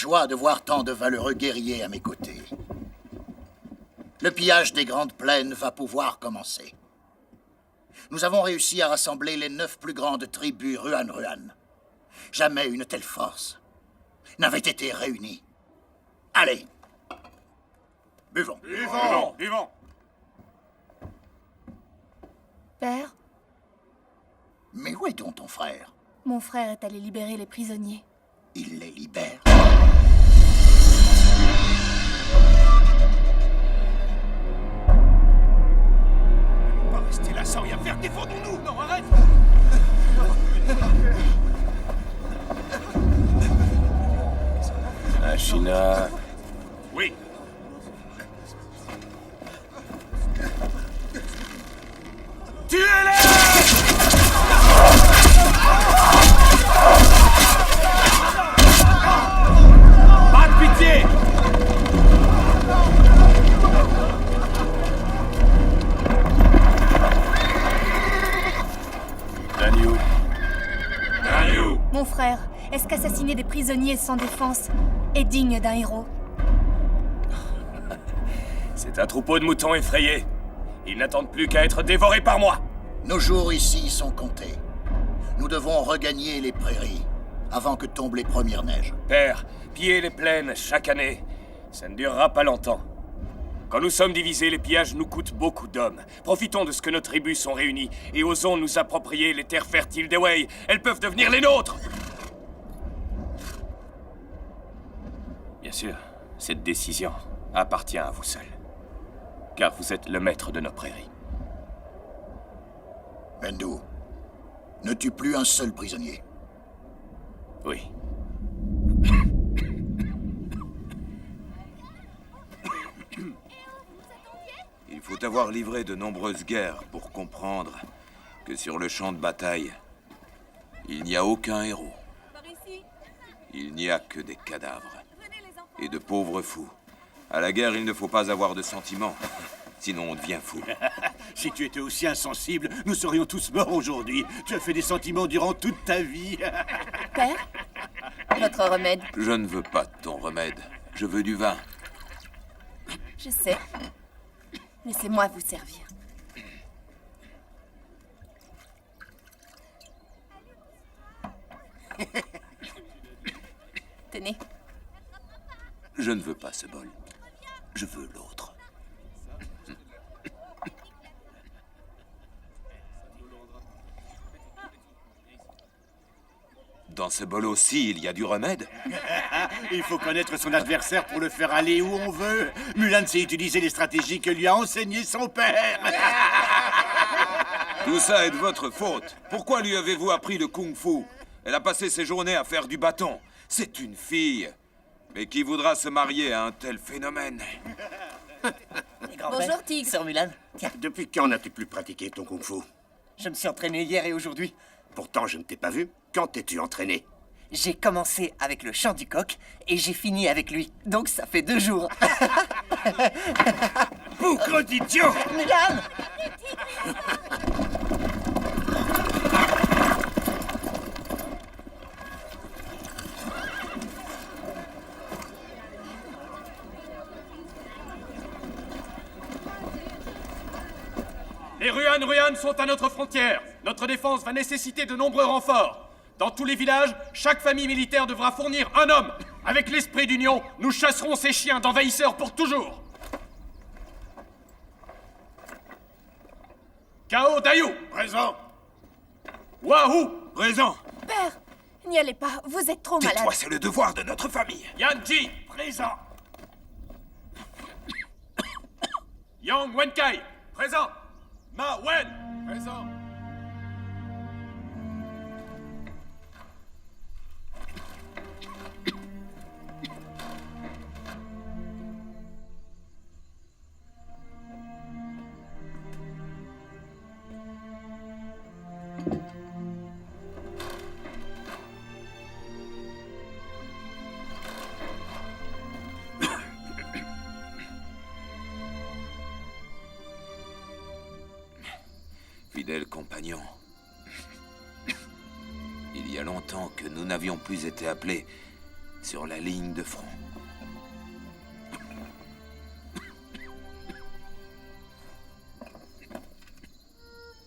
joie de voir tant de valeureux guerriers à mes côtés. Le pillage des grandes plaines va pouvoir commencer. Nous avons réussi à rassembler les 9 plus grandes tribus Ruan-Ruan. Jamais une telle force n'avait été réunie. Allez, buvons. Buvons, buvons. Père, Mais où est donc ton frère? mon frère est allé libérer les prisonniers. Il les libère. On va rester là sans rien faire, défendons-nous. Non, arrête. Ashina, Oui. Tuez-les! Pas de pitié! Daniel, Daniel! Mon frère, est-ce qu'assassiner des prisonniers sans défense est digne d'un héros? c'est un troupeau de moutons effrayés. Ils n'attendent plus qu'à être dévorés par moi. Nos jours ici sont comptés. Nous devons regagner les prairies avant que tombent les premières neiges. Père, piller les plaines chaque année, ça ne durera pas longtemps. Quand nous sommes divisés, les pillages nous coûtent beaucoup d'hommes. Profitons de ce que nos tribus sont réunies et osons nous approprier les terres fertiles des Wei. Elles peuvent devenir les nôtres. Bien sûr, cette décision appartient à vous seul. Car vous êtes le maître de nos prairies. Bendu, ne tue plus un seul prisonnier. Oui. Il faut avoir livré de nombreuses guerres pour comprendre que sur le champ de bataille, il n'y a aucun héros. Il n'y a que des cadavres et de pauvres fous. À la guerre, il ne faut pas avoir de sentiments, sinon on devient fou. Si tu étais aussi insensible, nous serions tous morts aujourd'hui. Tu as fait des sentiments durant toute ta vie. Père, votre remède. Je ne veux pas de ton remède, je veux du vin. Je sais. Laissez-moi vous servir. Tenez. Je ne veux pas ce bol, je veux l'autre. Dans ce bol aussi, il y a du remède. Il faut connaître son adversaire pour le faire aller où on veut. Mulan sait utiliser les stratégies que lui a enseignées son père. Tout ça est de votre faute. Pourquoi lui avez-vous appris le kung-fu? Elle a passé ses journées à faire du bâton. C'est une fille. Mais qui voudra se marier à un tel phénomène? Bonjour, Tigre. Sœur Mulan, tiens, Depuis quand n'as-tu plus pratiqué ton kung-fu? je me suis entraîné hier et aujourd'hui. Pourtant, je ne t'ai pas vu. Quand t'es-tu entraîné? J'ai commencé avec le chant du coq et j'ai fini avec lui. Donc ça fait 2 jours. Boucre d'idiot! Mulan! Les Ruan-Ruan sont à notre frontière. Notre défense va nécessiter de nombreux renforts. Dans tous les villages, chaque famille militaire devra fournir un homme. Avec l'esprit d'union, nous chasserons ces chiens d'envahisseurs pour toujours. Kao Dayu, Présent! Wahoo, Présent! Père, n'y allez pas. Vous êtes trop malade. Tais-toi, c'est le devoir de notre famille. Yanji, Présent! Yang Wenkai, présent. Ma Wen, présent. Fidèle compagnon, il y a longtemps que nous n'avions plus été appelés sur la ligne de front.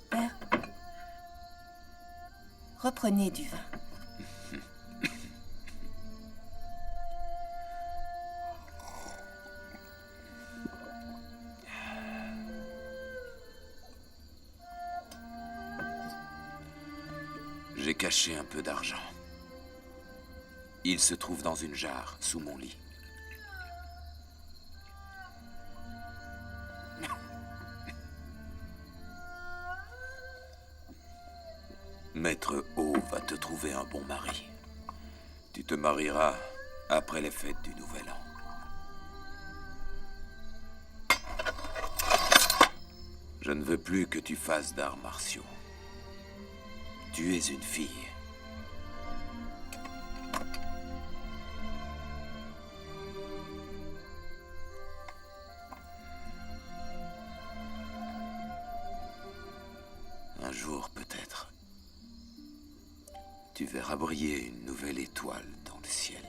Père, reprenez du vin. J'ai caché un peu d'argent. Il se trouve dans une jarre, sous mon lit. Maître O va te trouver un bon mari. Tu te marieras après les fêtes du Nouvel An. Je ne veux plus que tu fasses d'arts martiaux. Tu es une fille. Un jour, peut-être, tu verras briller une nouvelle étoile dans le ciel.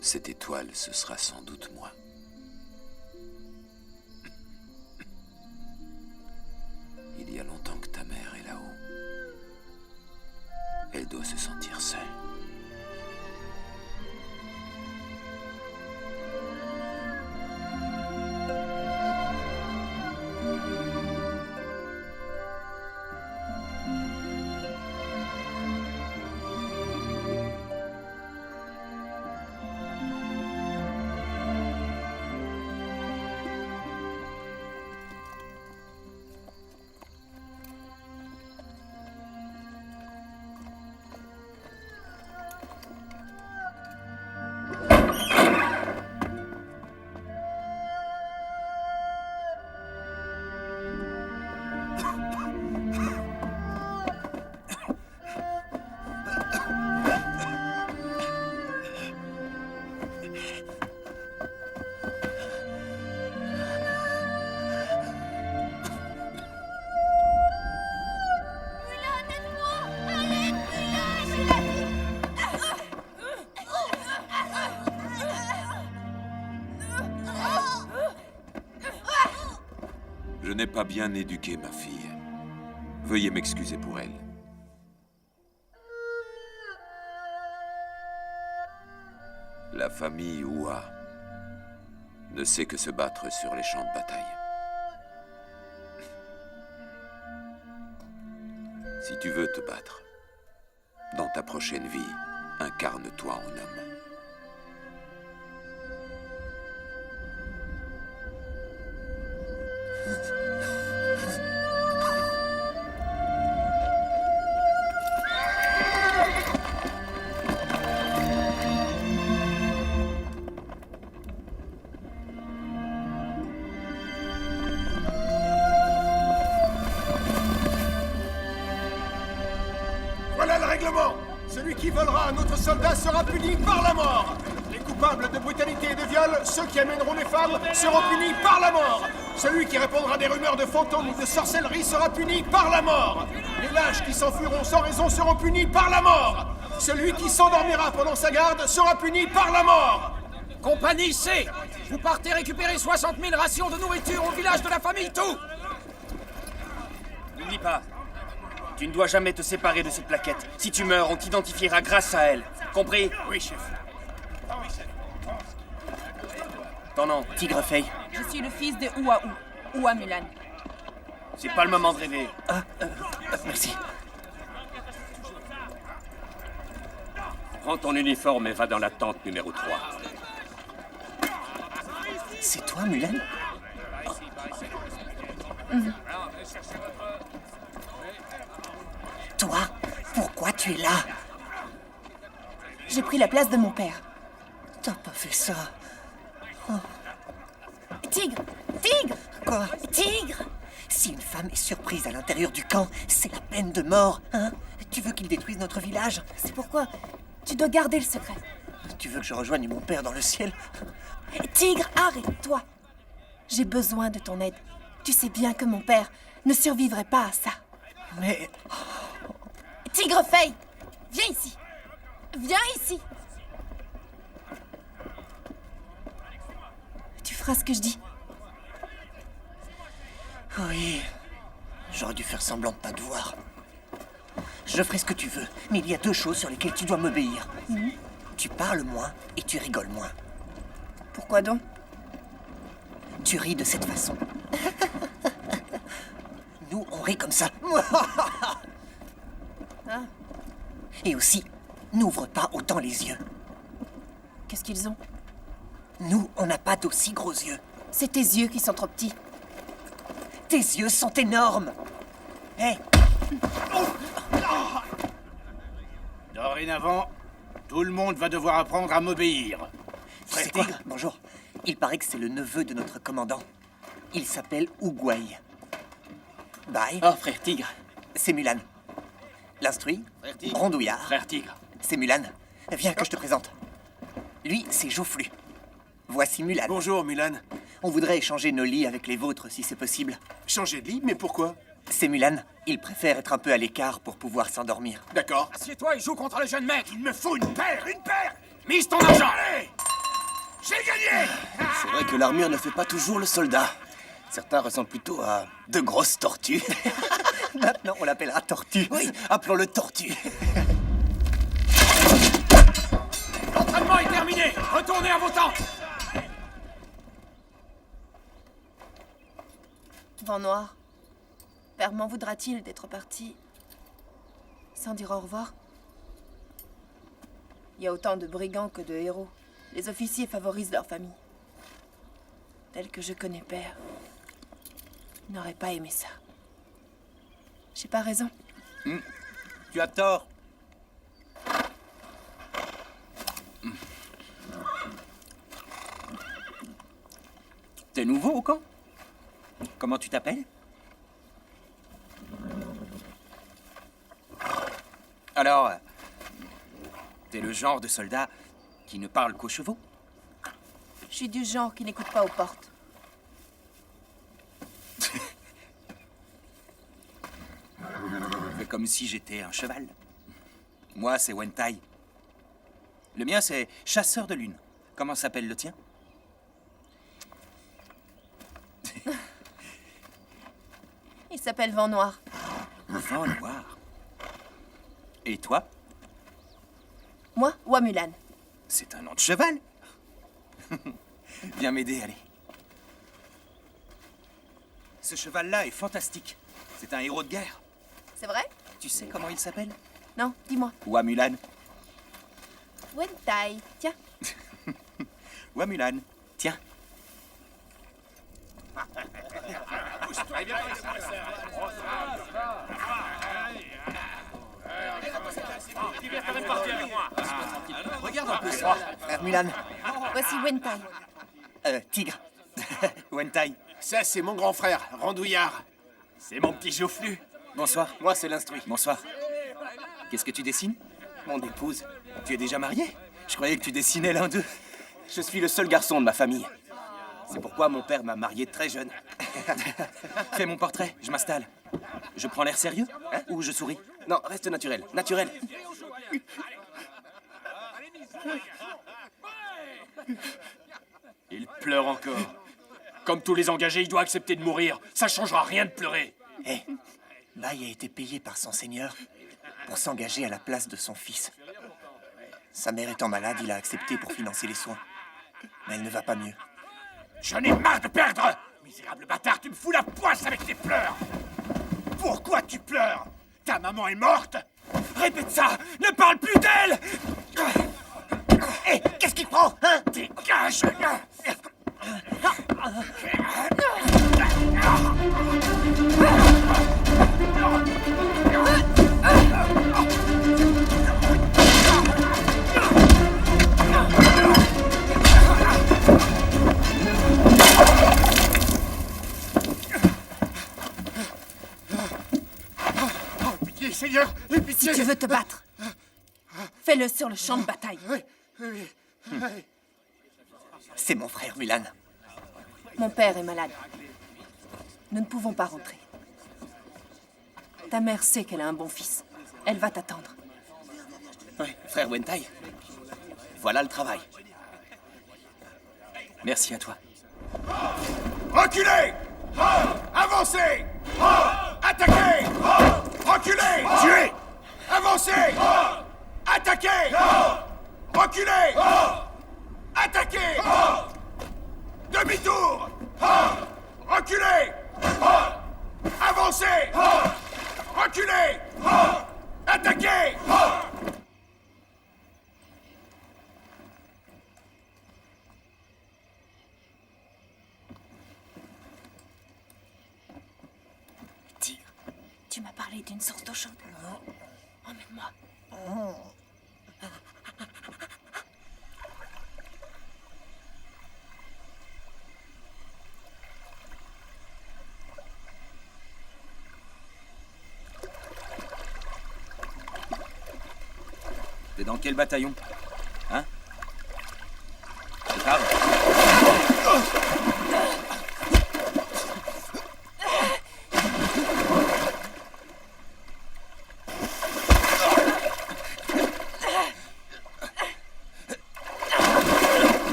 Cette étoile, ce sera sans doute moi. Il y a longtemps que ta mère est là-haut. Elle doit se sentir seule. Je n'ai pas bien éduqué ma fille. Veuillez m'excuser pour elle. La famille Hua ne sait que se battre sur les champs de bataille. Si tu veux te battre, dans ta prochaine vie, incarne-toi en homme. Voilà le règlement. Celui qui volera un autre soldat sera puni par la mort. Les coupables de brutalité et de viol, ceux qui amèneront les femmes, seront punis par la mort. Celui qui répondra à des rumeurs de fantômes ou de sorcellerie sera puni par la mort. Les lâches qui s'enfuiront sans raison seront punis par la mort. Celui qui s'endormira pendant sa garde sera puni par la mort. Compagnie C, vous partez récupérer 60 000 rations de nourriture au village de la famille Tout. N'oublie pas, tu ne dois jamais te séparer de cette plaquette. Si tu meurs, on t'identifiera grâce à elle. Compris? Oui, chef. Ton nom? Tigrefei. Je suis le fils de Hua Hua Mulan. C'est pas le moment de rêver. Merci. Prends ton uniforme et va dans la tente numéro 3. C'est toi, Mulan? Toi, pourquoi tu es là? J'ai pris la place de mon père. T'as pas fait ça. Tigre! Tigre! Quoi? Tigre! Si une femme est surprise à l'intérieur du camp, c'est la peine de mort, hein? Tu veux qu'il détruise notre village? C'est pourquoi tu dois garder le secret. Tu veux que je rejoigne mon père dans le ciel? Tigre, arrête-toi! J'ai besoin de ton aide. Tu sais bien que mon père ne survivrait pas à ça. Mais... Tigrefei! Viens ici! Viens ici. Tu feras ce que je dis. Oui. J'aurais dû faire semblant de pas te voir. Je ferai ce que tu veux, mais il y a 2 choses sur lesquelles tu dois m'obéir. Tu parles moins et tu rigoles moins. Pourquoi donc? Tu ris de cette façon. Nous, on rit comme ça. Ah, Et aussi, n'ouvre pas autant les yeux. qu'est-ce qu'ils ont? Nous, on n'a pas d'aussi gros yeux. C'est tes yeux qui sont trop petits. Tes yeux sont énormes. Hé, Dorénavant, tout le monde va devoir apprendre à m'obéir. tu sais Frère quoi? Tigre, Bonjour. Il paraît que c'est le neveu de notre commandant. Il s'appelle Ougouaï. Bye. Oh, frère Tigre. C'est Mulan. L'instruit, Frère Tigre. Rondouillard. Frère Tigre. C'est Mulan. Viens que je te présente. Lui, c'est Joufflu. Voici Mulan. Bonjour, Mulan. On voudrait échanger nos lits avec les vôtres, si c'est possible. Changer de lit, mais pourquoi? C'est Mulan. Il préfère être un peu à l'écart pour pouvoir s'endormir. D'accord. Assieds-toi et joue contre le jeune mec. il me faut une paire. Mise ton argent. J'ai gagné. C'est vrai que l'armure ne fait pas toujours le soldat. Certains ressemblent plutôt à de grosses tortues. Maintenant, on l'appellera Tortue. Oui, appelons-le tortue. L'entraînement est terminé. Retournez à vos tentes. Vent noir. Père m'en voudra-t-il d'être parti sans dire au revoir? Il y a autant de brigands que de héros. Les officiers favorisent leur famille. Tel que je connais Père, il n'aurait pas aimé ça. J'ai pas raison. Tu as tort. T'es nouveau au camp? Comment tu t'appelles? Alors, t'es le genre de soldat qui ne parle qu'aux chevaux? Je suis du genre qui n'écoute pas aux portes. Fais comme si j'étais un cheval. Moi, c'est Wentai. Le mien, c'est chasseur de lune. Comment s'appelle le tien? Il s'appelle Vent Noir. Vent noir. Et toi? Moi, Wamulan. C'est un nom de cheval. Viens m'aider, allez. Ce cheval-là est fantastique. C'est un héros de guerre. C'est vrai? Tu sais comment il s'appelle? Non, dis-moi. Wamulan. Wentai. Tiens. Wamulan. Tiens. Regarde un peu ça. Frère Mulan. Voici Wentai. Tigre. Wentai. Ça, c'est mon grand frère, Rondouillard. C'est mon petit Joufflu. Bonsoir. Moi, c'est l'instruit. Bonsoir. Qu'est-ce que tu dessines? Mon épouse. Tu es déjà marié? Je croyais que tu dessinais l'un d'eux. Je suis le seul garçon de ma famille. C'est pourquoi mon père m'a marié très jeune. Fais mon portrait, je m'installe. Je prends l'air sérieux? Ou je souris? Non, reste naturel. Naturel. Il pleure encore. Comme tous les engagés, il doit accepter de mourir. Ça changera rien de pleurer. Hé, Baï a été payé par son seigneur pour s'engager à la place de son fils. Sa mère étant malade, il a accepté pour financer les soins. Mais elle ne va pas mieux. J'en ai marre de perdre. Misérable bâtard, tu me fous la poisse avec tes pleurs. Pourquoi tu pleures? Ta maman est morte. Répète ça. Ne parle plus d'elle. Hé, qu'est-ce qu'il prend, hein? Dégage. Pitié, Seigneur, pitié. Si tu veux te battre, fais-le sur le champ de bataille. C'est mon frère Mulan. Mon père est malade. Nous ne pouvons pas rentrer. Ta mère sait qu'elle a un bon fils. Elle va t'attendre. Ouais, frère Wentai. Voilà le travail. Merci à toi. Reculez! Avancez! Attaquez! Reculez! Tuez! Avancez! Attaquez! Reculez! Attaquez! Demi-tour! Reculez! Avancez! Reculez! Attaquez! Tigre, tu m'as parlé d'une source d'eau chaude. Emmène-moi. T'es dans quel bataillon? Hein? C'est grave?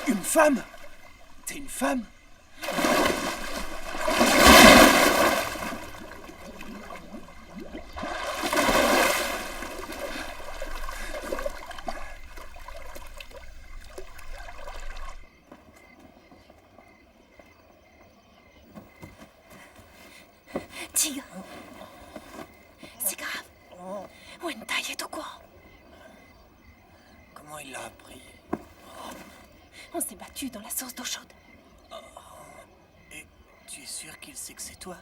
Une femme? T'es une femme? Tigre, c'est grave. Wentai est au courant. Comment il l'a appris? On s'est battu dans la source d'eau chaude. Et tu es sûr qu'il sait que c'est toi?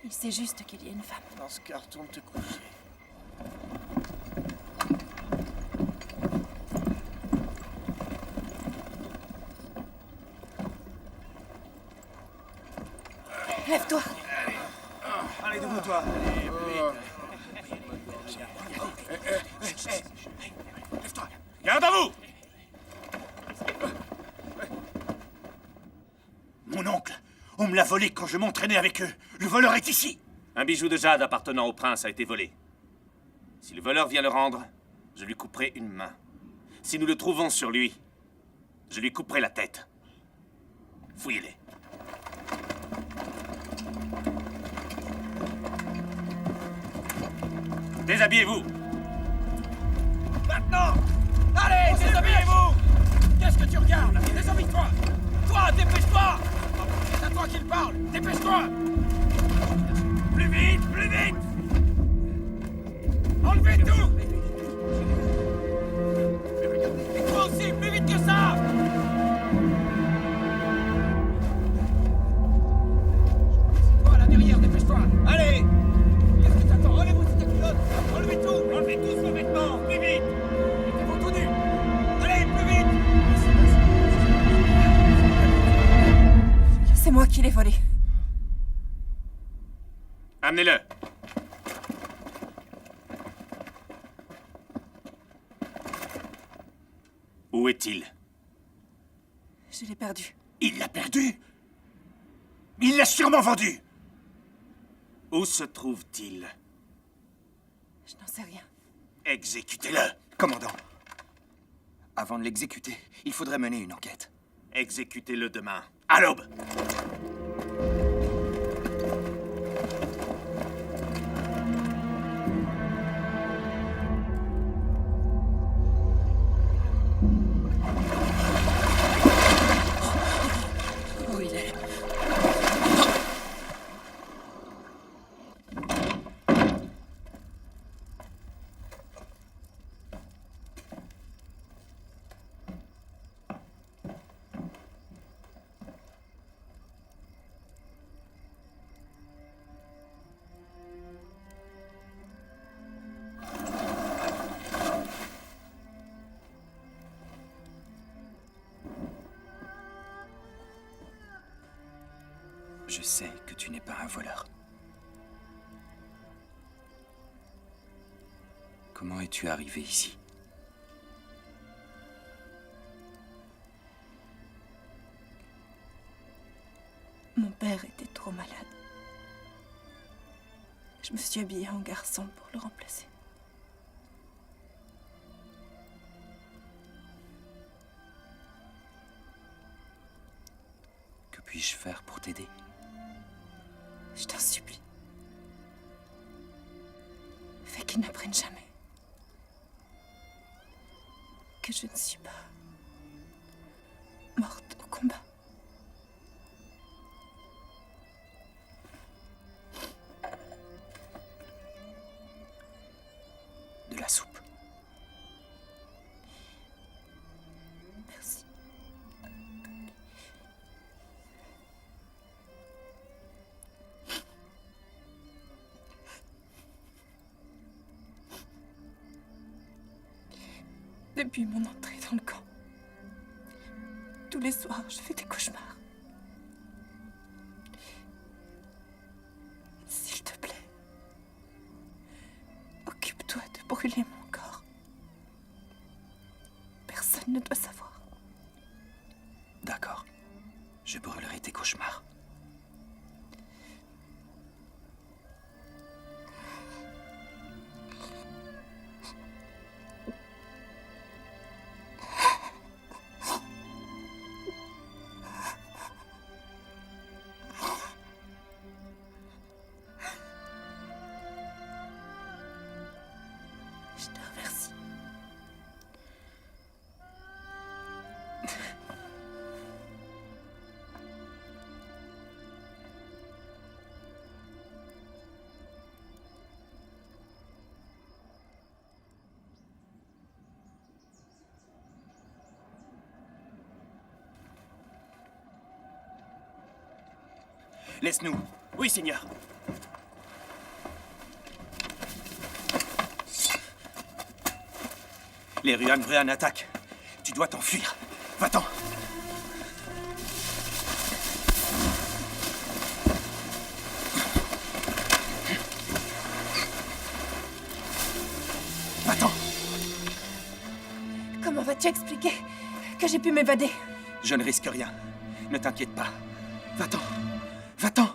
Il sait juste qu'il y a une femme. Dans ce cas, retourne te coucher. Lève-toi. Allez, debout-toi. Lève-toi. Garde à vous. Mon oncle, on me l'a volé quand je m'entraînais avec eux. Le voleur est ici. Un bijou de jade appartenant au prince a été volé. Si le voleur vient le rendre, je lui couperai une main. Si nous le trouvons sur lui, je lui couperai la tête. Fouillez-les. Déshabillez-vous! Maintenant! Allez, déshabillez-vous! Qu'est-ce que tu regardes? Déshabille-toi! Toi, dépêche-toi! C'est à toi qu'il parle! Dépêche-toi! Plus vite! Plus vite! Enlevez tout! Et toi aussi, plus vite que ça! Toi, là derrière, dépêche-toi! Allez! Qu'est-ce que t'attends? Enlevez-vous cette culotte! Enlevez tout! Enlevez tous vos vêtements! Plus vite! Mettez-vous tout nus! Allez, plus vite! C'est moi qui l'ai volé. Amenez-le. Où est-il? Je l'ai perdu. Il l'a perdu? Il l'a sûrement vendu! Où se trouve-t-il? Je n'en sais rien. Exécutez-le! Commandant, avant de l'exécuter, il faudrait mener une enquête. Exécutez-le demain. À l'aube! Où il est? Je sais que tu n'es pas un voleur. Comment es-tu arrivé ici? Mon père était trop malade. Je Je me suis habillée en garçon pour le remplacer. Que puis-je faire pour t'aider? Je t'en supplie. Fais qu'ils n'apprennent jamais que je ne suis pas morte au combat. De la soupe. Merci. Depuis mon entrée dans le camp, tous les soirs, je fais des cauchemars. S'il te plaît, occupe-toi de brûler mon corps. Personne ne doit savoir. D'accord. Je brûlerai tes cauchemars. Je te remercie. Laisse-nous. Oui, Seigneur. Les Ruan attaquent. Tu dois t'enfuir. Va-t'en. Va-t'en. Comment vas-tu expliquer que j'ai pu m'évader? Je ne risque rien. Ne t'inquiète pas. Va-t'en. Va-t'en.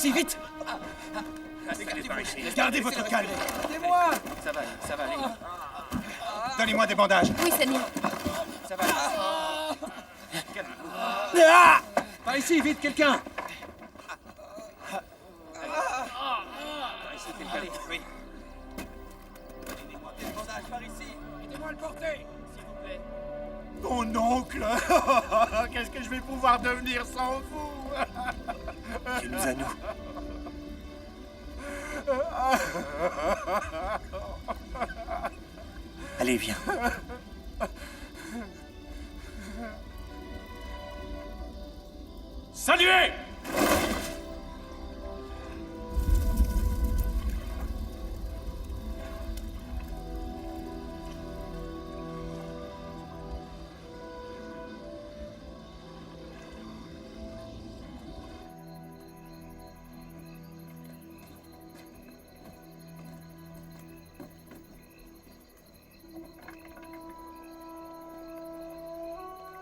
ici, vite! Gardez votre calme. Aidez-moi! Ça va, allez. Donnez-moi des bandages. Oui, Seigneur. Ça va. Ah! Par ici, vite, quelqu'un! Allez, oui. Donnez-moi des bandages par ici. Aidez-moi à le porter, s'il vous plaît. Mon oncle. Qu'est-ce que je vais pouvoir devenir sans vous? Tu nous as, nous. Allez, viens. Saluez!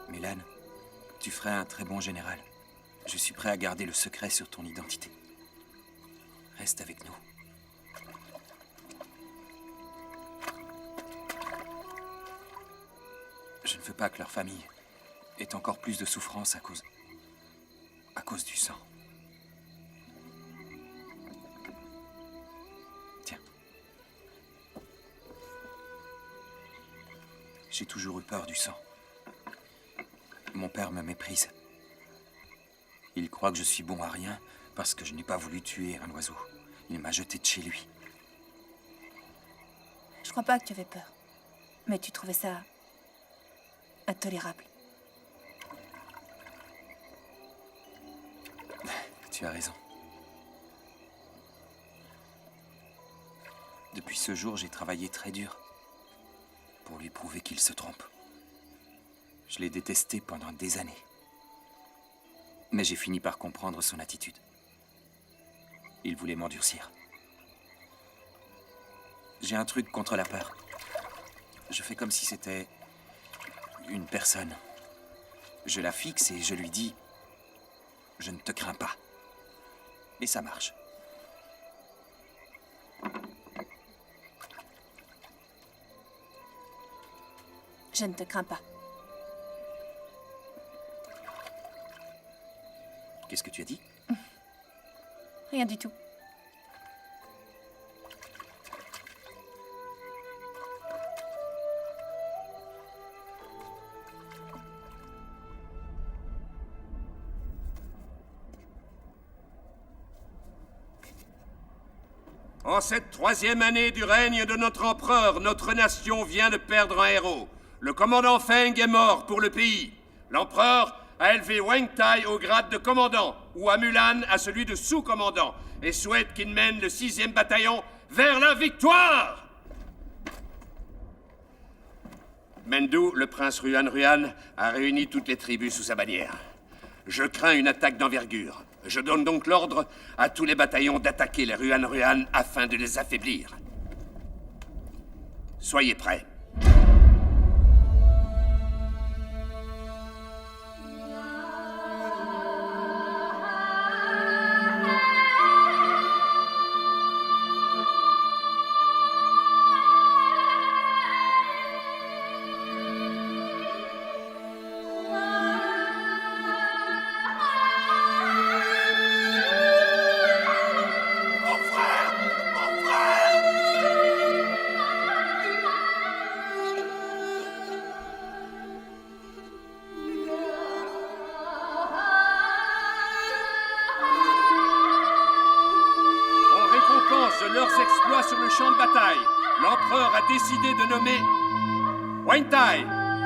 Mulan, tu ferais un très bon général. Je suis prêt à garder le secret sur ton identité. Reste avec nous. Je ne veux pas que leur famille ait encore plus de souffrance à cause du sang. Tiens. J'ai toujours eu peur du sang. Mon père me méprise. Il croit que je suis bon à rien parce que je n'ai pas voulu tuer un oiseau. Il m'a jeté de chez lui. Je crois pas que tu avais peur. Mais tu trouvais ça intolérable. Tu as raison. Depuis ce jour, j'ai travaillé très dur pour lui prouver qu'il se trompe. Je l'ai détesté pendant des années. Mais j'ai fini par comprendre son attitude. Il voulait m'endurcir. J'ai un truc contre la peur. Je fais comme si c'était une personne. Je la fixe et je lui dis « Je ne te crains pas ». Et ça marche. Je ne te crains pas. Qu'est-ce que tu as dit? Rien du tout. En cette 3e année du règne de notre empereur, notre nation vient de perdre un héros. Le commandant Feng est mort pour le pays. L'empereur a élevé Wang Tai au grade de commandant, ou à Mulan à celui de sous-commandant, et souhaite qu'il mène le 6e bataillon vers la victoire! Mendu, le prince Ruan, a réuni toutes les tribus sous sa bannière. Je crains une attaque d'envergure. Je donne donc l'ordre à tous les bataillons d'attaquer les Ruan afin de les affaiblir. Soyez prêts. Leurs exploits sur le champ de bataille, l'empereur a décidé de nommer Wang Tai,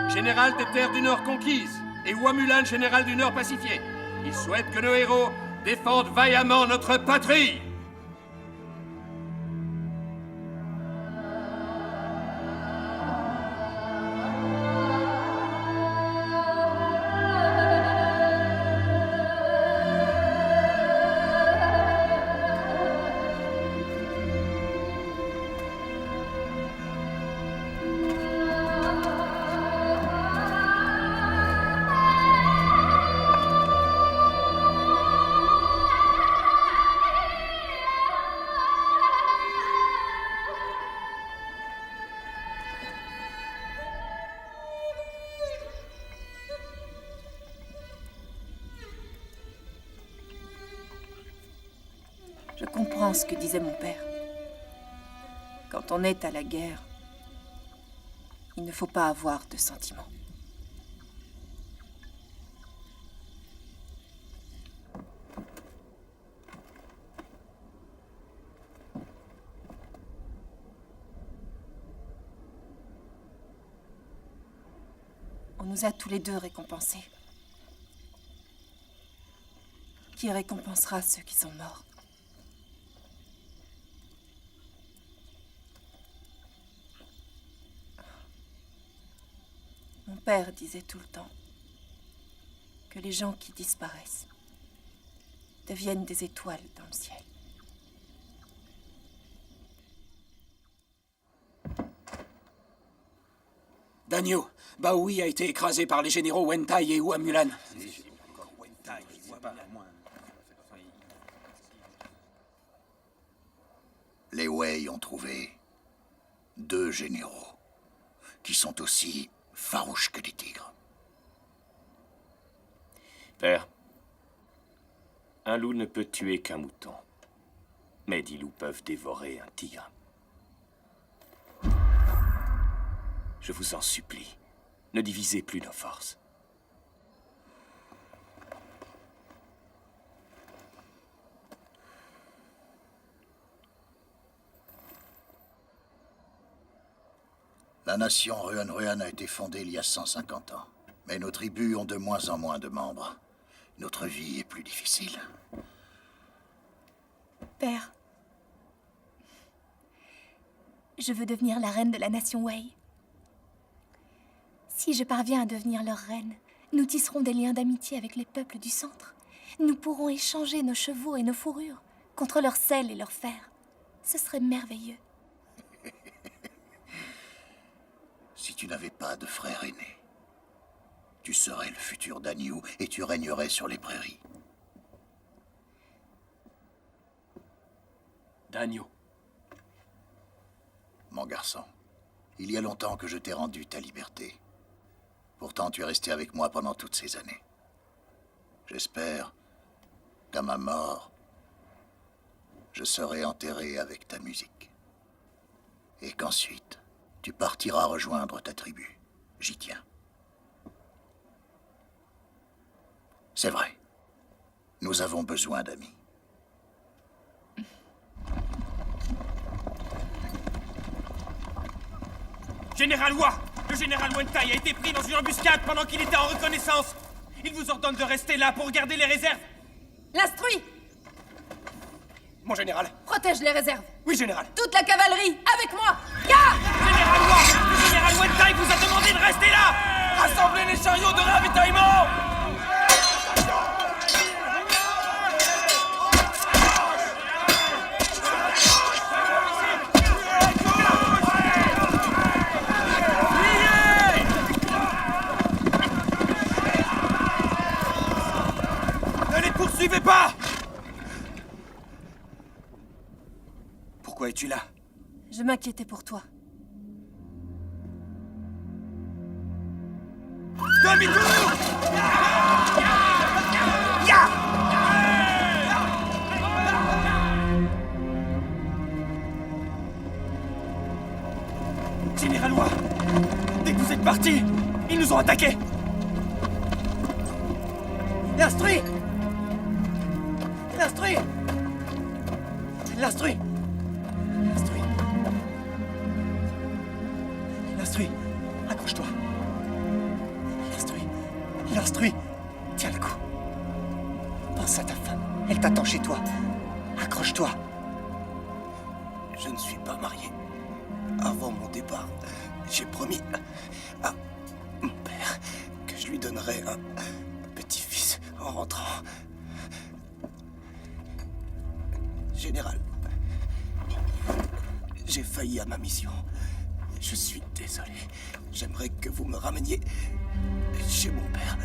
général des terres du Nord conquises, et Hua Mulan, général du Nord pacifié. Il souhaite que nos héros défendent vaillamment notre patrie. comprends ce que disait mon père. Quand on est à la guerre, il ne faut pas avoir de sentiments. On nous a tous les deux récompensés. Qui récompensera ceux qui sont morts? Mon père disait tout le temps que les gens qui disparaissent deviennent des étoiles dans le ciel. Danyo, Baoui a été écrasé par les généraux Wentai et Hua Mulan. Les Wei ont trouvé 2 généraux qui sont aussi farouches que des tigres. Père, un loup ne peut tuer qu'un mouton, mais 10 loups peuvent dévorer un tigre. Je vous en supplie, ne divisez plus nos forces. La nation Ruan a été fondée il y a 150 ans. Mais nos tribus ont de moins en moins de membres. Notre vie est plus difficile. Père, je veux devenir la reine de la nation Wei. Si je parviens à devenir leur reine, nous tisserons des liens d'amitié avec les peuples du centre. Nous pourrons échanger nos chevaux et nos fourrures contre leur sel et leur fer. Ce serait merveilleux. Si tu n'avais pas de frère aîné, tu serais le futur Danyu et tu régnerais sur les prairies. Danyu. Mon garçon, il y a longtemps que je t'ai rendu ta liberté. Pourtant, tu es resté avec moi pendant toutes ces années. J'espère qu'à ma mort, je serai enterré avec ta musique. Et qu'ensuite, tu partiras rejoindre ta tribu. J'y tiens. C'est vrai. Nous avons besoin d'amis. Général Hua, le général Wentai a été pris dans une embuscade pendant qu'il était en reconnaissance. Il vous ordonne de rester là pour garder les réserves. L'instruit! Mon général. Protège les réserves. Oui, général. Toute la cavalerie, avec moi! Garde! Général Hua, le général Wentai vous a demandé de rester là! Rassemblez les chariots de ravitaillement! Poursuivez pas! Pourquoi es-tu là? Je m'inquiétais pour toi. Demi-tour! Général Hua, dès que vous êtes partis, ils nous ont attaqués! L'instruit! L'instruit! L'instruit! L'instruit! L'instruit! Accroche-toi! L'instruit! L'instruit! Tiens le coup! Pense à ta femme. Elle t'attend chez toi. Accroche-toi! Je ne suis pas marié. Avant mon départ, j'ai promis à mon père que je lui donnerais un petit-fils en rentrant. Général, j'ai failli à ma mission. Je suis désolé. J'aimerais que vous me rameniez chez mon père.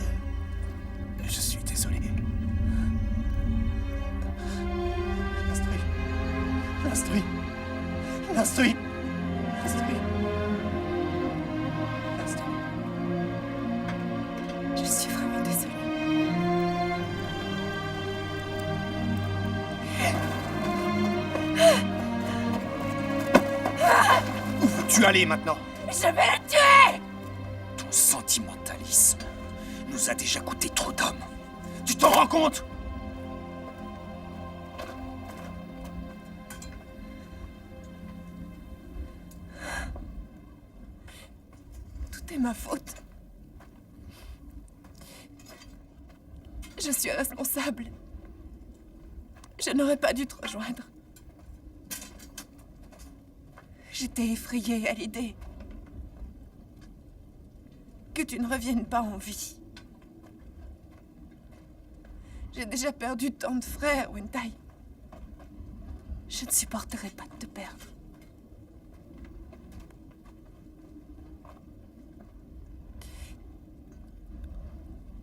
Je suis désolé. L'instruit! L'instruit! L'instruit! L'instruit! L'instruit! Je suis vraiment désolée. veux-tu aller maintenant? Je vais le tuer! Ton sentimentalisme nous a déjà coûté trop d'hommes. Tu t'en rends compte? Tout est ma faute. Je suis responsable. Je n'aurais pas dû te rejoindre. J'étais effrayée à l'idée que tu ne reviennes pas en vie. J'ai déjà perdu tant de frères, Wentai. Je ne supporterai pas de te perdre.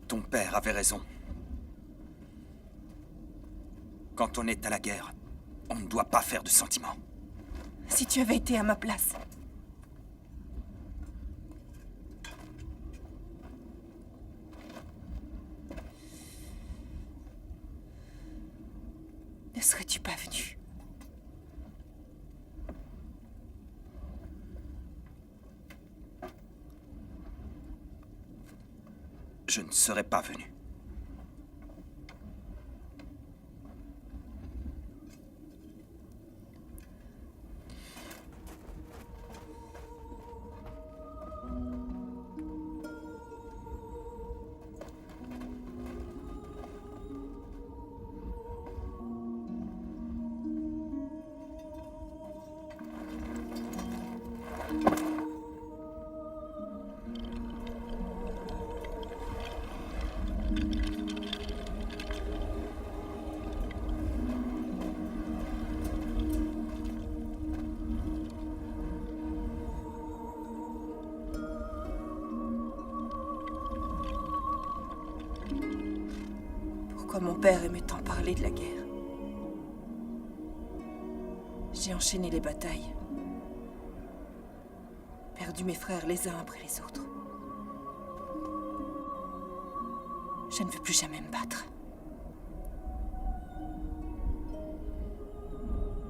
Ton père avait raison. Quand on est à la guerre, on ne doit pas faire de sentiments. Si tu avais été à ma place, ne serais-tu pas venu? Je ne serais pas venu. Pourquoi mon père aimait tant parler de la guerre? J'ai enchaîné les batailles. Perdu mes frères les uns après les autres. Je ne veux plus jamais me battre.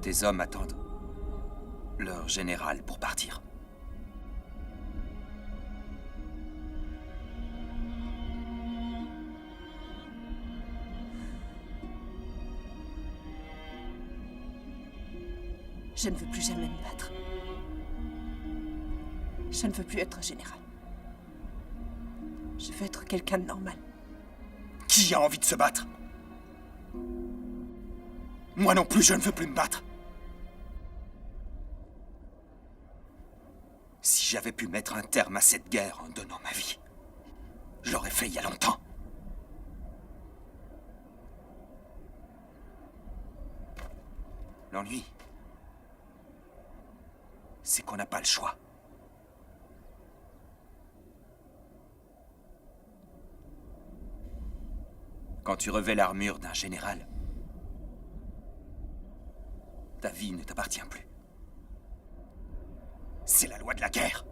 Tes hommes attendent leur général pour partir. Je ne veux plus jamais me battre. Je ne veux plus être un général. Je veux être quelqu'un de normal. Qui a envie de se battre? Moi non plus, je ne veux plus me battre. Si j'avais pu mettre un terme à cette guerre en donnant ma vie, je l'aurais fait il y a longtemps. L'ennui, c'est qu'on n'a pas le choix. Quand tu revêts l'armure d'un général, ta vie ne t'appartient plus. C'est la loi de la guerre.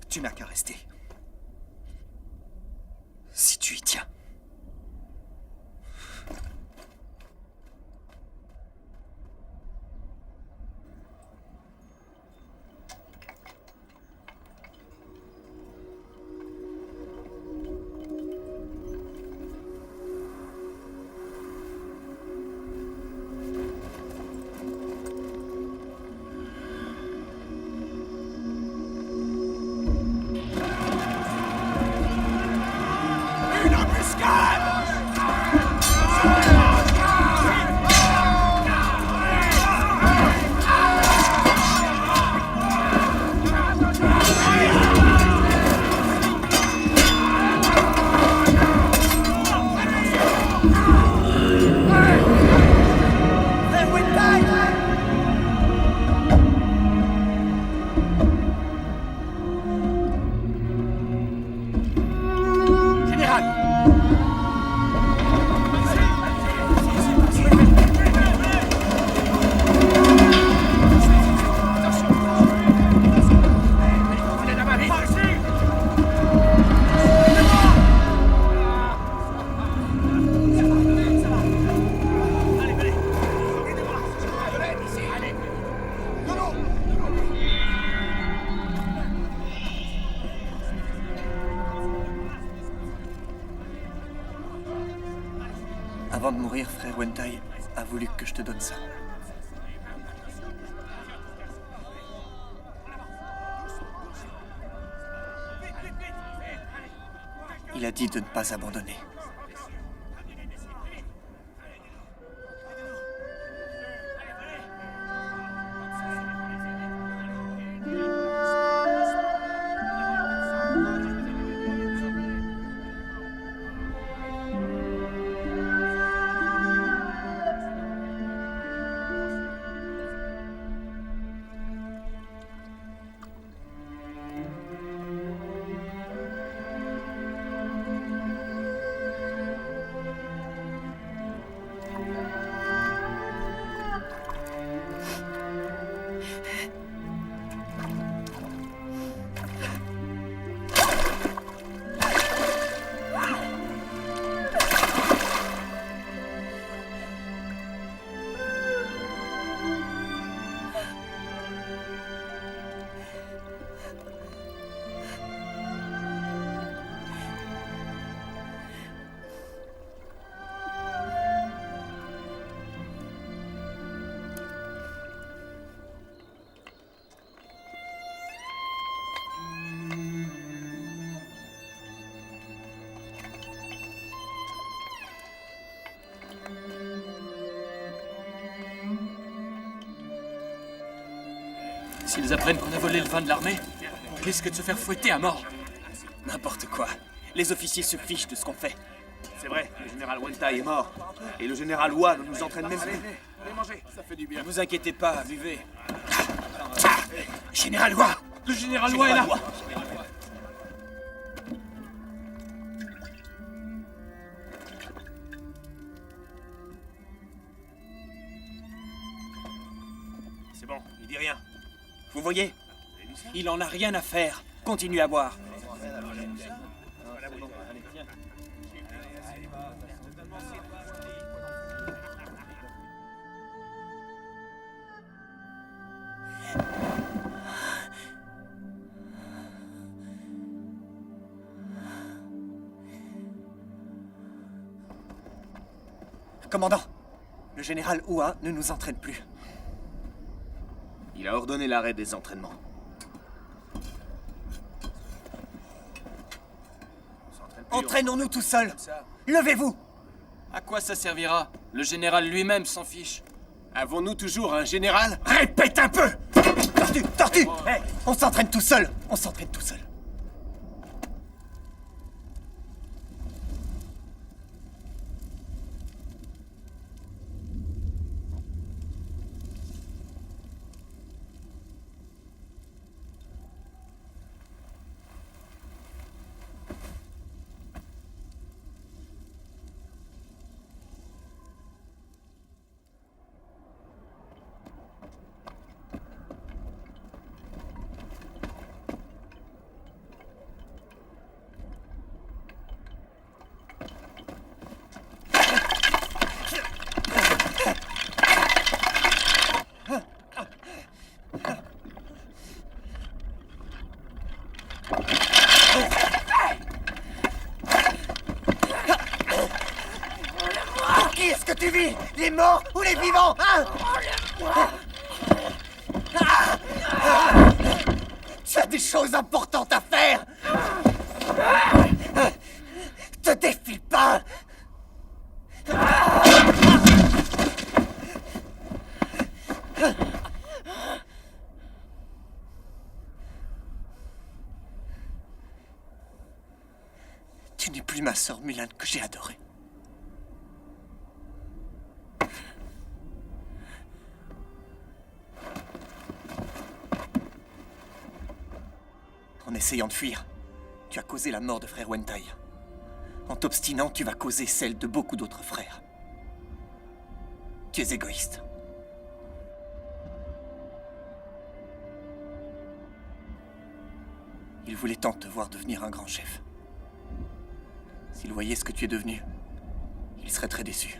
Tu n'as qu'à rester. Si tu y tiens. Avant de mourir, frère Wentai a voulu que je te donne ça. Il a dit de ne pas abandonner. S'ils apprennent qu'on a volé le vin de l'armée, on risque de se faire fouetter à mort. N'importe quoi. Les officiers se fichent de ce qu'on fait. C'est vrai, le général Wentai est mort. Et le général Hua ne nous entraîne même plus. Allez manger, ça fait du bien. Ne vous inquiétez pas, buvez. Général Hua! Le général Hua est là! C'est bon, il dit rien. Vous voyez? Il en a rien à faire. Continuez à boire. Commandant, le général Hua ne nous entraîne plus. Il a ordonné l'arrêt des entraînements. Entraînons-nous tout seuls. Levez-vous. À quoi ça servira? Le général lui-même s'en fiche. Avons-nous toujours un général? Répète un peu. Tortue. Hey, on s'entraîne tout seul. On s'entraîne tout seul. Qui est-ce que tu vis? Les morts ou les vivants, hein? Tu as des choses importantes à faire. Te défile pas. Tu n'es plus ma sœur Mulan que j'ai adorée. En essayant de fuir, tu as causé la mort de frère Wentai. En t'obstinant, tu vas causer celle de beaucoup d'autres frères. Tu es égoïste. Il voulait tant te voir devenir un grand chef. S'il voyait ce que tu es devenu, il serait très déçu.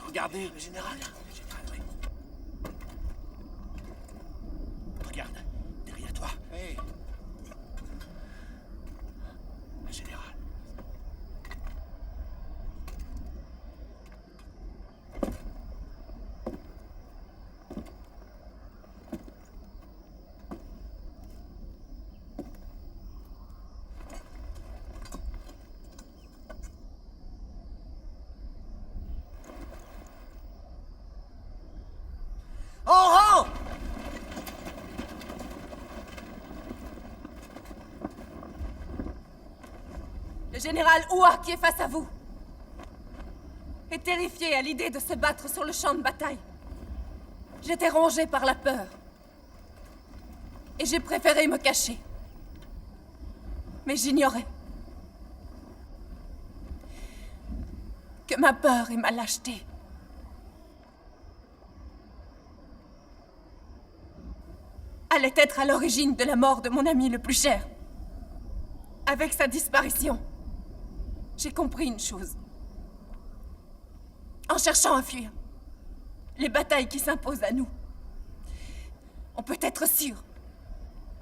Regardez, le général. Regarde, derrière toi. Hey. Le général. Le général Hua, qui est face à vous, est terrifié à l'idée de se battre sur le champ de bataille. J'étais rongée par la peur. Et j'ai préféré me cacher. Mais j'ignorais que ma peur et ma lâcheté allaient être à l'origine de la mort de mon ami le plus cher. Avec sa disparition, j'ai compris une chose. En cherchant à fuir les batailles qui s'imposent à nous, on peut être sûr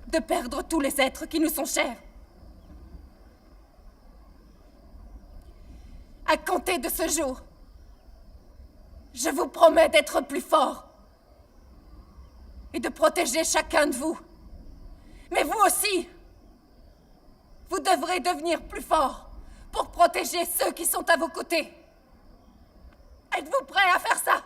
de perdre tous les êtres qui nous sont chers. À compter de ce jour, je vous promets d'être plus fort et de protéger chacun de vous. Mais vous aussi, vous devrez devenir plus fort pour protéger ceux qui sont à vos côtés. Êtes-vous prêts à faire ça?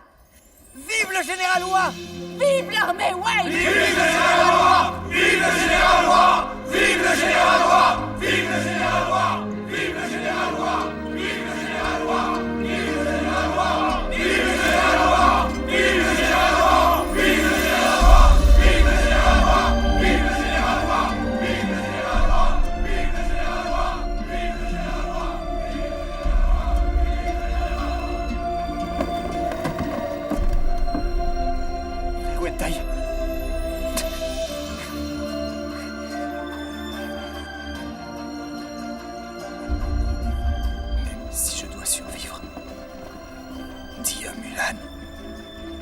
Vive le général Hua! Vive l'armée Wei! Vive le général Hua! Vive le général Hua! Vive le général Hua! Vive le général Hua! Vive le général Hua! Vive le général Hua! Vive le général Hua! Vive le général Hua! Vive le général Hua! Vive le général Hua! Vive le général Hua! Vive le général Hua! Vive le général Hua! Vive le général Hua! Vive le général Hua! Wentai. Même si je dois survivre, dis à Mulan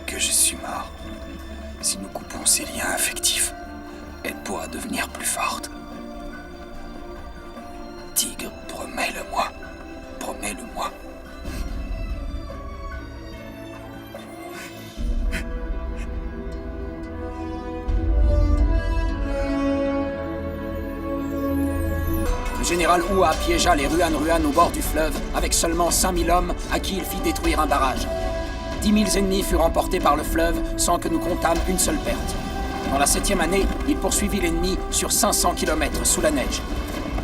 que je suis mort. Si nous coupons ces liens affectifs, elle pourra devenir plus forte. Tigre, promets-le-moi. Promets-le-moi. Le général Hua piégea les Ruan au bord du fleuve avec seulement 5000 hommes à qui il fit détruire un barrage. 10 000 ennemis furent emportés par le fleuve sans que nous comptâmes une seule perte. Dans la 7e année, il poursuivit l'ennemi sur 500 km sous la neige.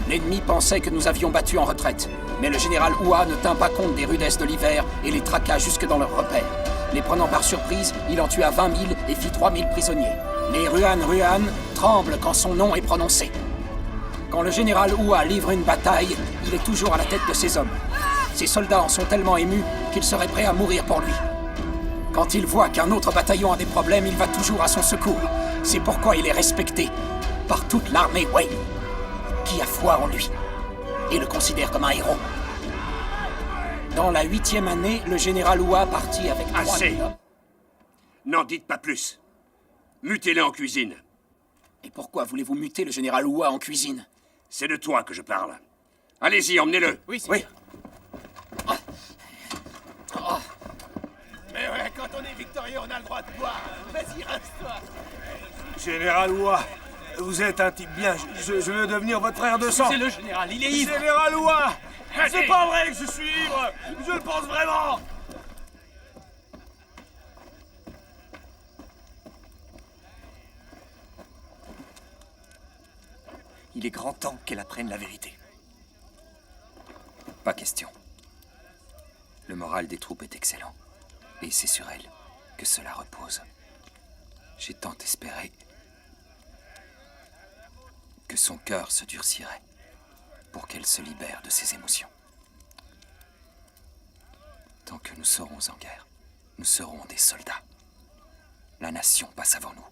L'ennemi pensait que nous avions battu en retraite, mais le général Hua ne tint pas compte des rudesses de l'hiver et les traqua jusque dans leurs repères. Les prenant par surprise, il en tua 20 000 et fit 3 000 prisonniers. Les Ruan tremblent quand son nom est prononcé. Quand le général Hua livre une bataille, il est toujours à la tête de ses hommes. Ses soldats en sont tellement émus qu'ils seraient prêts à mourir pour lui. Quand il voit qu'un autre bataillon a des problèmes, il va toujours à son secours. C'est pourquoi il est respecté par toute l'armée Wei, qui a foi en lui et le considère comme un héros. Dans la 8e année, le général Hua partit avec 3 000 hommes. N'en dites pas plus. Mutez-le en cuisine. Et pourquoi voulez-vous muter le général Hua en cuisine? C'est de toi que je parle. Allez-y, emmenez-le. Oui. Mais ouais, quand on est victorieux, on a le droit de boire. Vas-y, reste-toi. Général Hua, vous êtes un type bien. Je veux devenir votre frère de sang. C'est le général, il est ivre. Général Hua, c'est pas vrai que je suis ivre. Je le pense vraiment. Il est grand temps qu'elle apprenne la vérité. Pas question. Le moral des troupes est excellent. Et c'est sur elle que cela repose. J'ai tant espéré que son cœur se durcirait pour qu'elle se libère de ses émotions. Tant que nous serons en guerre, nous serons des soldats. La nation passe avant nous.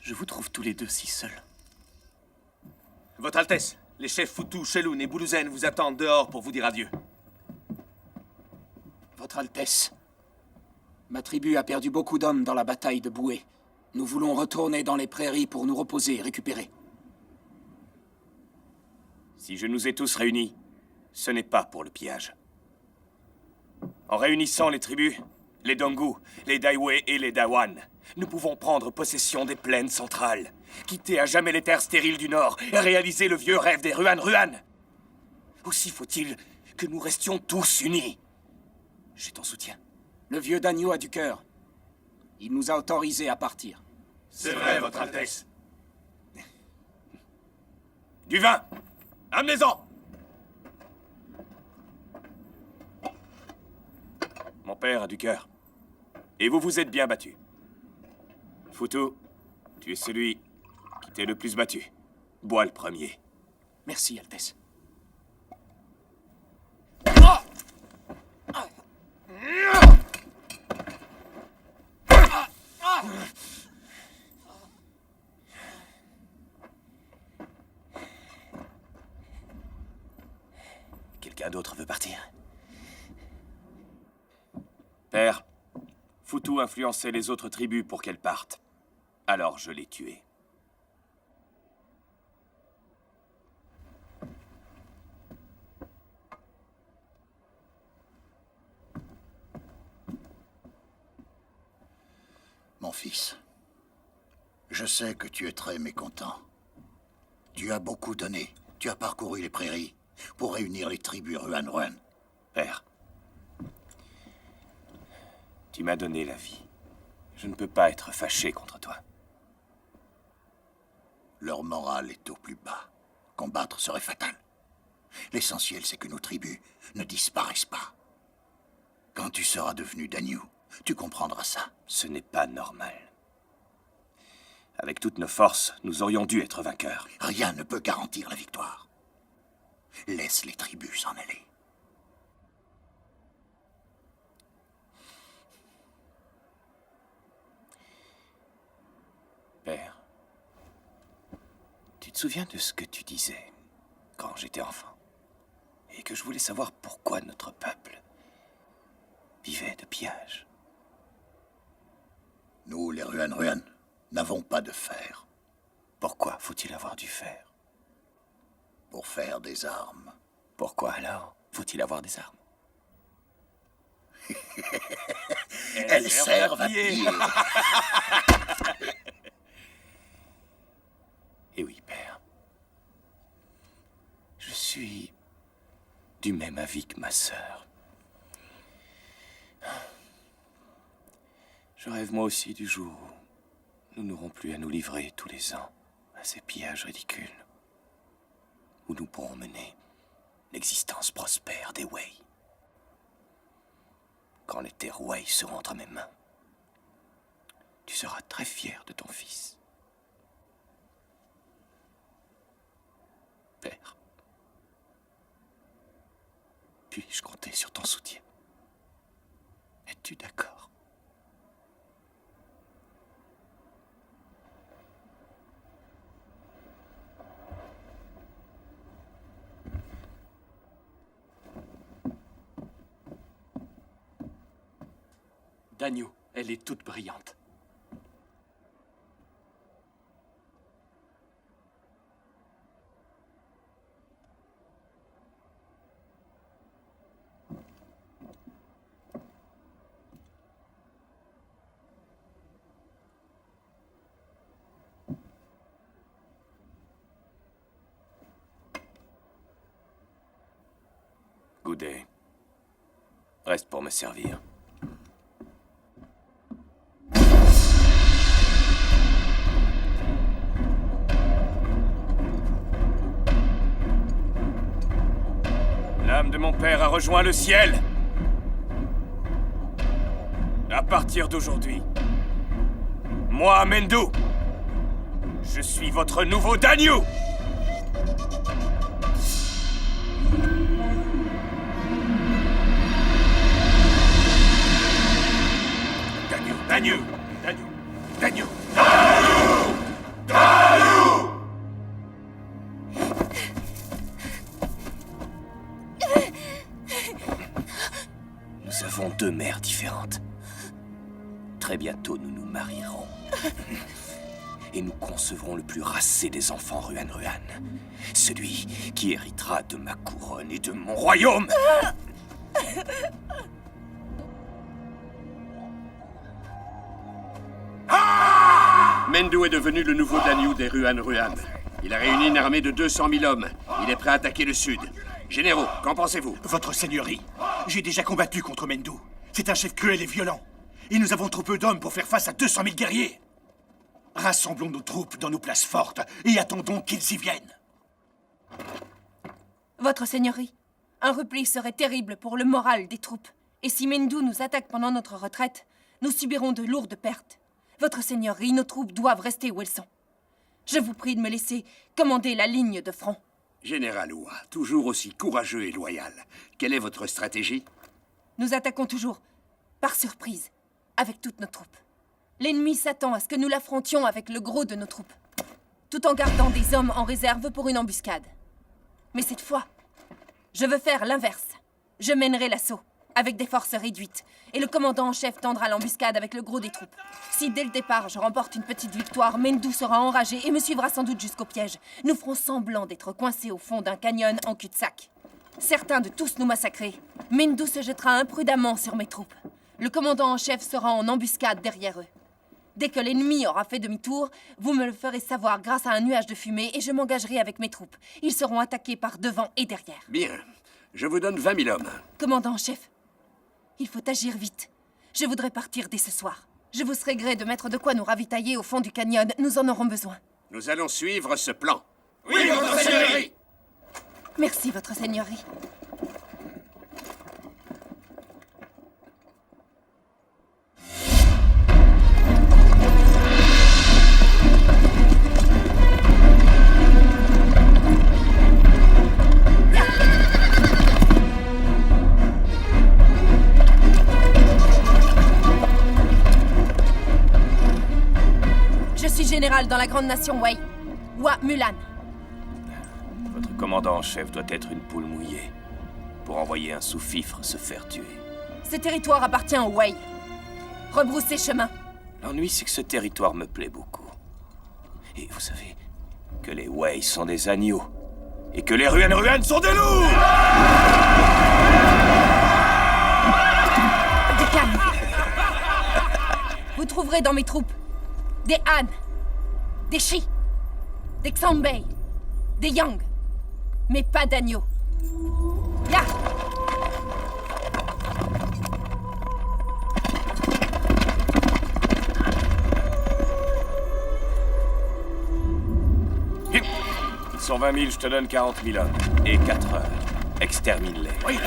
Je vous trouve tous les deux si seuls. Votre Altesse, les chefs Foutou, Sheloun et Boulouzen vous attendent dehors pour vous dire adieu. Votre Altesse, ma tribu a perdu beaucoup d'hommes dans la bataille de Boué. Nous voulons retourner dans les prairies pour nous reposer et récupérer. Si je nous ai tous réunis, ce n'est pas pour le pillage. En réunissant les tribus, les Dongu, les Daiwe et les Dawan, nous pouvons prendre possession des plaines centrales, quitter à jamais les terres stériles du Nord et réaliser le vieux rêve des Ruan. Aussi faut-il que nous restions tous unis. J'ai ton soutien. Le vieux Dagno a du cœur. Il nous a autorisés à partir. C'est vrai, Votre Altesse. Du vin! Amenez-en! Mon père a du cœur. Et vous vous êtes bien battu. Foutou, tu es celui qui t'est le plus battu. Bois le premier. Merci, Altesse. Quelqu'un d'autre veut partir? Père, Foutou influençait les autres tribus pour qu'elles partent. Alors je l'ai tué. Mon fils, je sais que tu es très mécontent. Tu as beaucoup donné. Tu as parcouru les prairies pour réunir les tribus Ruan. Père, tu m'as donné la vie. Je ne peux pas être fâché contre toi. Leur morale est au plus bas. Combattre serait fatal. L'essentiel, c'est que nos tribus ne disparaissent pas. Quand tu seras devenu Dagno, tu comprendras ça. Ce n'est pas normal. Avec toutes nos forces, nous aurions dû être vainqueurs. Rien ne peut garantir la victoire. Laisse les tribus s'en aller. Père, tu te souviens de ce que tu disais quand j'étais enfant? Et que je voulais savoir pourquoi notre peuple vivait de pillage. Nous, les Ruan, n'avons pas de fer. Pourquoi faut-il avoir du fer? Pour faire des armes. Pourquoi alors faut-il avoir des armes? Elles servent à piller. Et oui, père. Je suis du même avis que ma sœur. Je rêve moi aussi du jour où nous n'aurons plus à nous livrer tous les ans à ces pillages ridicules, où nous pourrons mener l'existence prospère des Wei. Quand les terres Wei seront entre mes mains, tu seras très fier de ton fils. Père, puis-je compter sur ton soutien? Es-tu d'accord? Dagno, elle est toute brillante. Goudet, reste pour me servir. L'âme de mon père a rejoint le ciel. À partir d'aujourd'hui, moi, Mendou, je suis votre nouveau Dagno. Danyou! Danyou! Nous avons deux mères différentes. Très bientôt, nous nous marierons. Et nous concevrons le plus racé des enfants Ruan-Ruan. Celui qui héritera de ma couronne et de mon royaume. Mendou est devenu le nouveau Danyou des Ruan-Ruan. Il a réuni une armée de 200 000 hommes. Il est prêt à attaquer le sud. Généraux, qu'en pensez-vous? Votre seigneurie, j'ai déjà combattu contre Mendou. C'est un chef cruel et violent. Et nous avons trop peu d'hommes pour faire face à 200 000 guerriers. Rassemblons nos troupes dans nos places fortes et attendons qu'ils y viennent. Votre seigneurie, un repli serait terrible pour le moral des troupes. Et si Mendou nous attaque pendant notre retraite, nous subirons de lourdes pertes. Votre seigneurie, nos troupes doivent rester où elles sont. Je vous prie de me laisser commander la ligne de front. Général Hua, toujours aussi courageux et loyal. Quelle est votre stratégie? Nous attaquons toujours, par surprise, avec toutes nos troupes. L'ennemi s'attend à ce que nous l'affrontions avec le gros de nos troupes, tout en gardant des hommes en réserve pour une embuscade. Mais cette fois, je veux faire l'inverse. Je mènerai l'assaut, avec des forces réduites, et le commandant en chef tendra l'embuscade avec le gros des troupes. Si dès le départ je remporte une petite victoire, Mendou sera enragé et me suivra sans doute jusqu'au piège. Nous ferons semblant d'être coincés au fond d'un canyon en cul-de-sac. Certains de tous nous massacrer, Mendou se jettera imprudemment sur mes troupes. Le commandant en chef sera en embuscade derrière eux. Dès que l'ennemi aura fait demi-tour, vous me le ferez savoir grâce à un nuage de fumée et je m'engagerai avec mes troupes. Ils seront attaqués par devant et derrière. Bien. Je vous donne 20 000 hommes. Commandant en chef, il faut agir vite. Je voudrais partir dès ce soir. Je vous serai gré de mettre de quoi nous ravitailler au fond du canyon. Nous en aurons besoin. Nous allons suivre ce plan. Oui, votre seigneurie! Merci, votre seigneurie. Je suis général dans la grande nation Wei. Hua Mulan. Votre commandant en chef doit être une poule mouillée pour envoyer un sous-fifre se faire tuer. Ce territoire appartient aux Wei. Rebroussez chemin. L'ennui, c'est que ce territoire me plaît beaucoup. Et vous savez que les Wei sont des agneaux et que les Ruan-Ruan sont des loups! Du calme. Vous trouverez dans mes troupes des Han, des Shi, des Xianbei, des Yang, mais pas d'agneaux. Ya! Ils sont 20 000, je te donne 40 000 hommes. Et 4 heures. Extermine-les. Oui.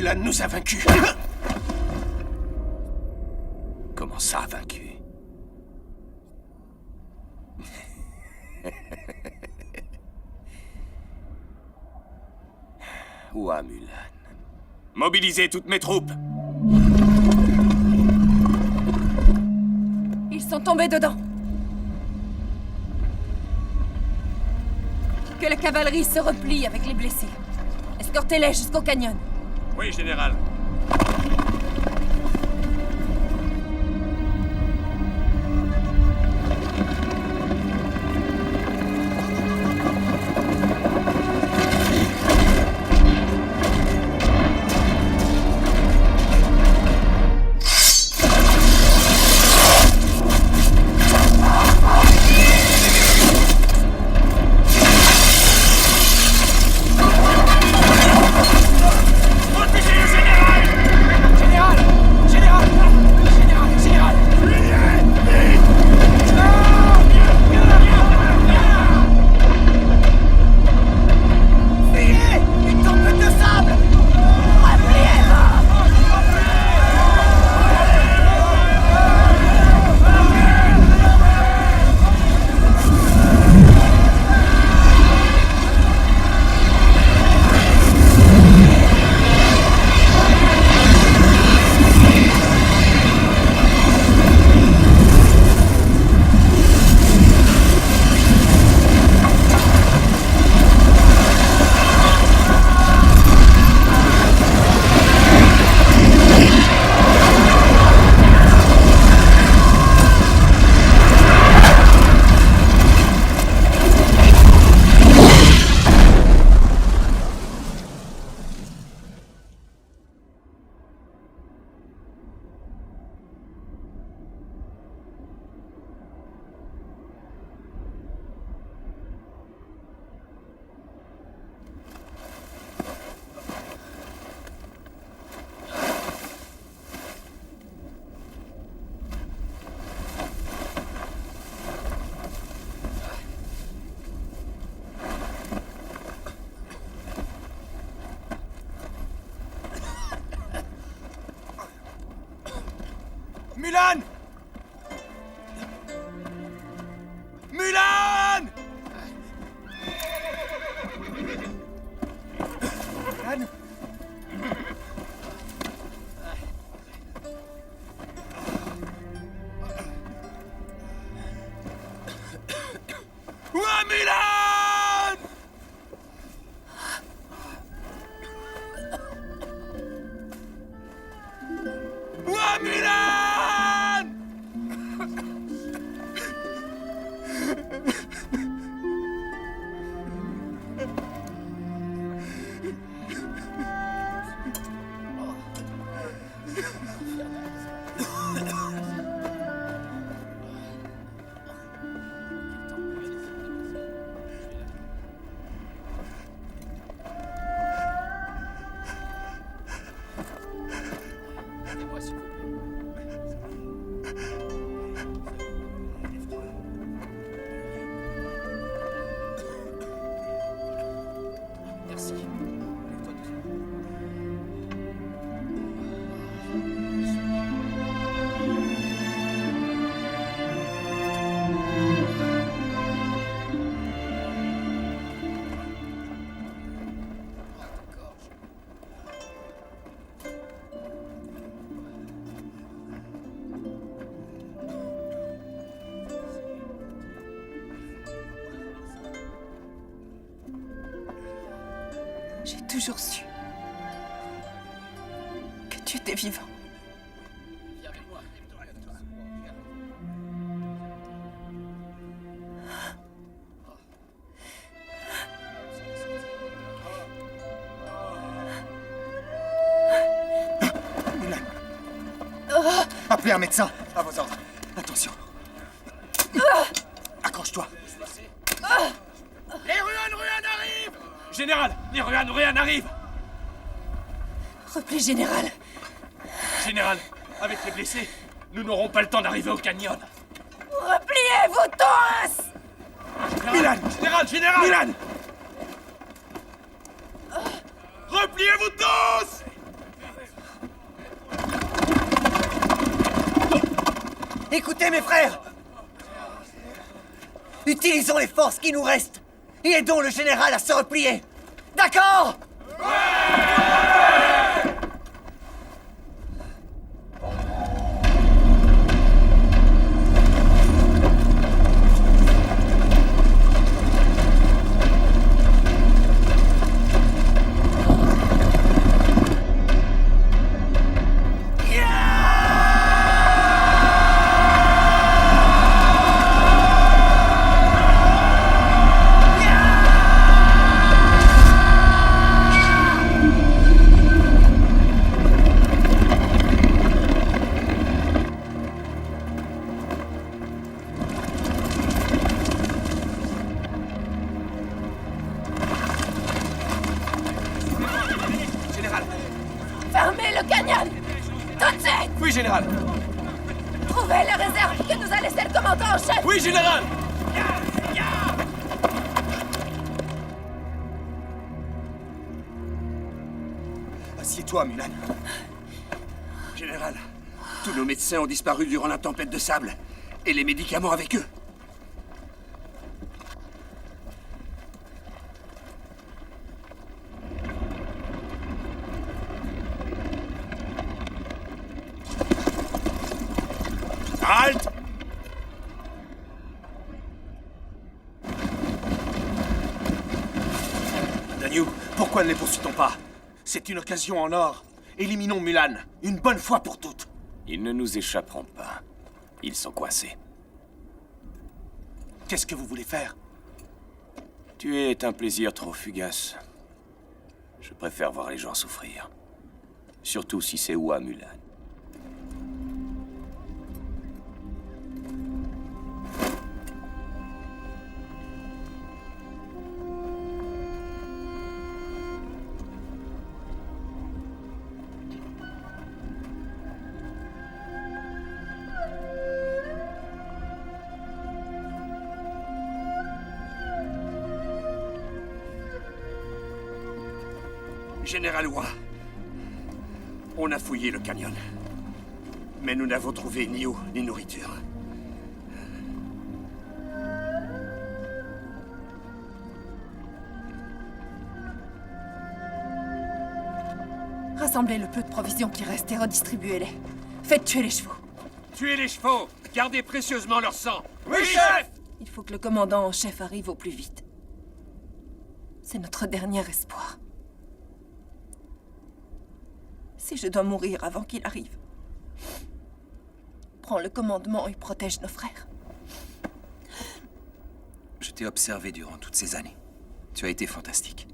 Mulan nous a vaincus. Comment ça, vaincu? Ouah, Mulan. Mobilisez toutes mes troupes. Ils sont tombés dedans. Que la cavalerie se replie avec les blessés. Escortez-les jusqu'au canyon. Oui, général. Mulan! Mulan! Mulan? Ouah, Mulan! Ouah, Mulan! J'ai toujours su que tu étais vivant. Mulan. Appelez un médecin. À vos ordres. Attention. Accroche-toi. Les Ruan arrivent! Général, les Ruan arrivent! Repli général. Général, avec les blessés, nous n'aurons pas le temps d'arriver au canyon. Repliez-vous tous! Général! Général! Mulan! Repliez-vous tous! Écoutez mes frères! Utilisons les forces qui nous restent et aidons le général à se replier. D'accord? Fermez le canyon! Tout de suite! Oui, général! Trouvez les réserves que nous a laissé le commandant en chef! Oui, général! Assieds-toi, Mulan. Général, tous nos médecins ont disparu durant la tempête de sable. Et les médicaments avec eux. Halte! Daniel, pourquoi ne les poursuit-on pas? C'est une occasion en or. Éliminons Mulan, une bonne fois pour toutes. Ils ne nous échapperont pas. Ils sont coincés. Qu'est-ce que vous voulez faire? Tuer est un plaisir trop fugace. Je préfère voir les gens souffrir. Surtout si c'est Hua Mulan. Général Hua, on a fouillé le canyon. Mais nous n'avons trouvé ni eau, ni nourriture. Rassemblez le peu de provisions qui restent et redistribuez-les. Faites tuer les chevaux. Tuez les chevaux! Gardez précieusement leur sang! Oui, chef! Il faut que le commandant en chef arrive au plus vite. C'est notre dernier espoir. Si je dois mourir avant qu'il arrive, prends le commandement et protège nos frères. Je t'ai observé durant toutes ces années. Tu as été fantastique.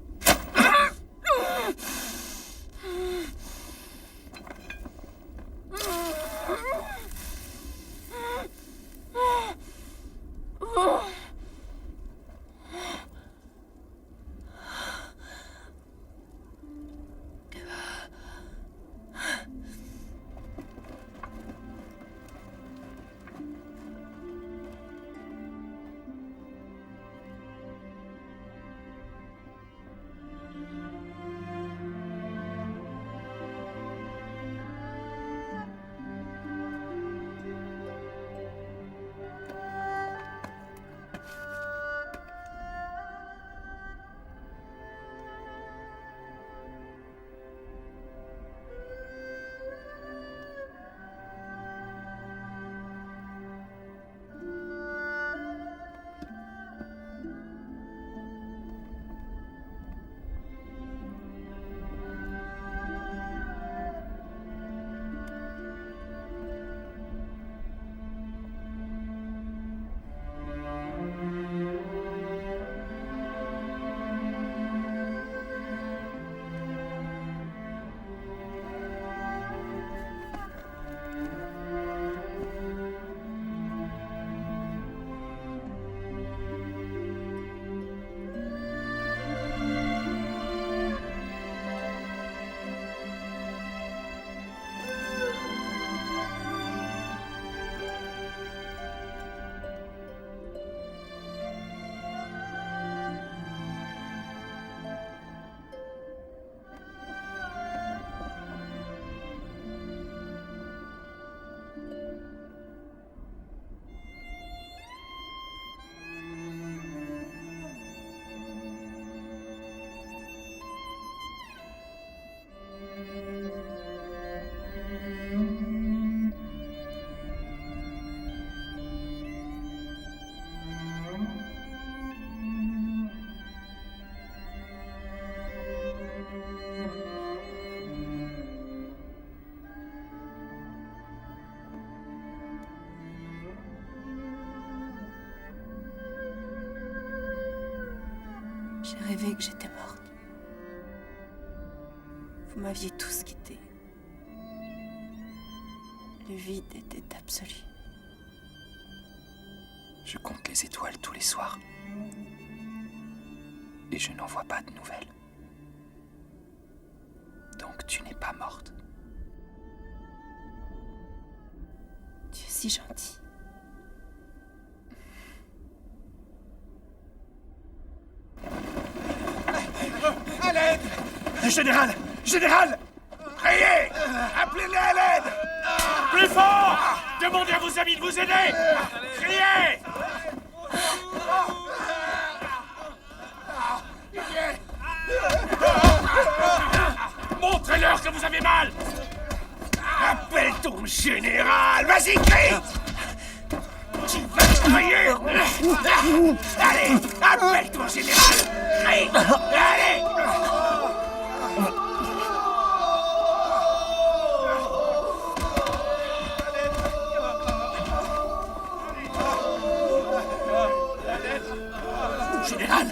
rêvé que j'étais morte. Vous m'aviez tous quitté. Le vide était absolu. Je compte les étoiles tous les soirs. Et je n'en vois pas de nouvelles. Donc tu n'es pas morte. Tu es si gentil. À l'aide! Général! Général! Criez! Appelez-les à l'aide! Plus fort! Demandez à vos amis de vous aider! Criez! Montrez-leur que vous avez mal! Appelle ton général! Vas-y, crie! Tu vas crier! Allez! Appelle ton général! Crie! Allez! Général!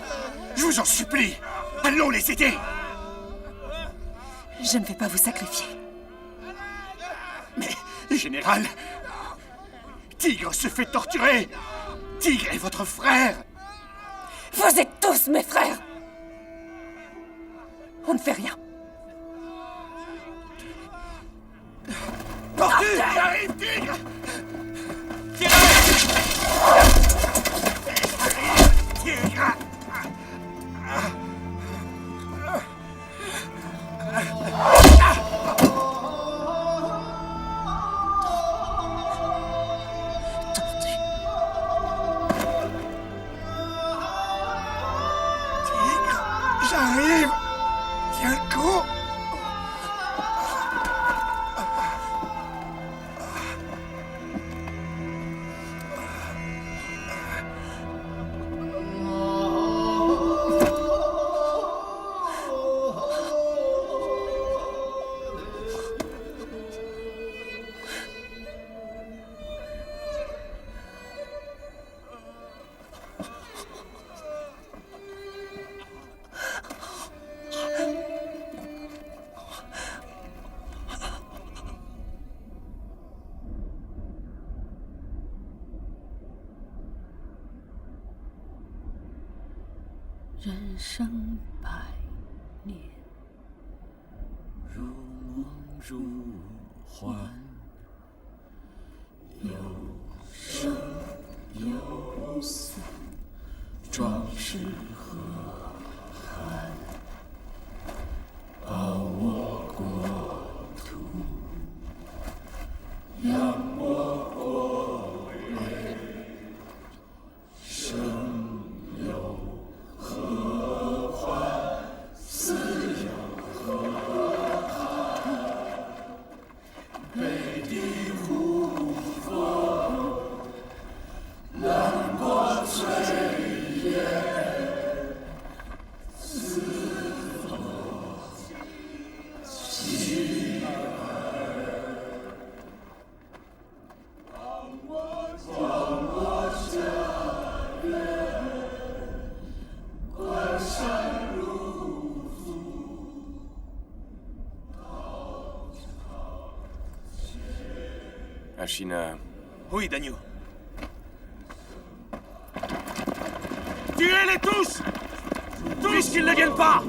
Je vous en supplie! Allons les aider! Je ne vais pas vous sacrifier. Mais, Général, Tigre se fait torturer. Tigre est votre frère. Vous êtes tous mes frères. On ne fait rien. Tortue! Il arrive, Tigre! Tigre! J'arrive! Tiens le coup!人生百年，如梦如幻，有生有死，壮士何憾？报我国土，扬我国威，生有何患？死有何憾？北地胡风，南国炊烟，四风起儿，望我家园。关山入祖，Ashina. Oui, Dagnou. Tuez-les tous! Puisqu'ils ne viennent pas!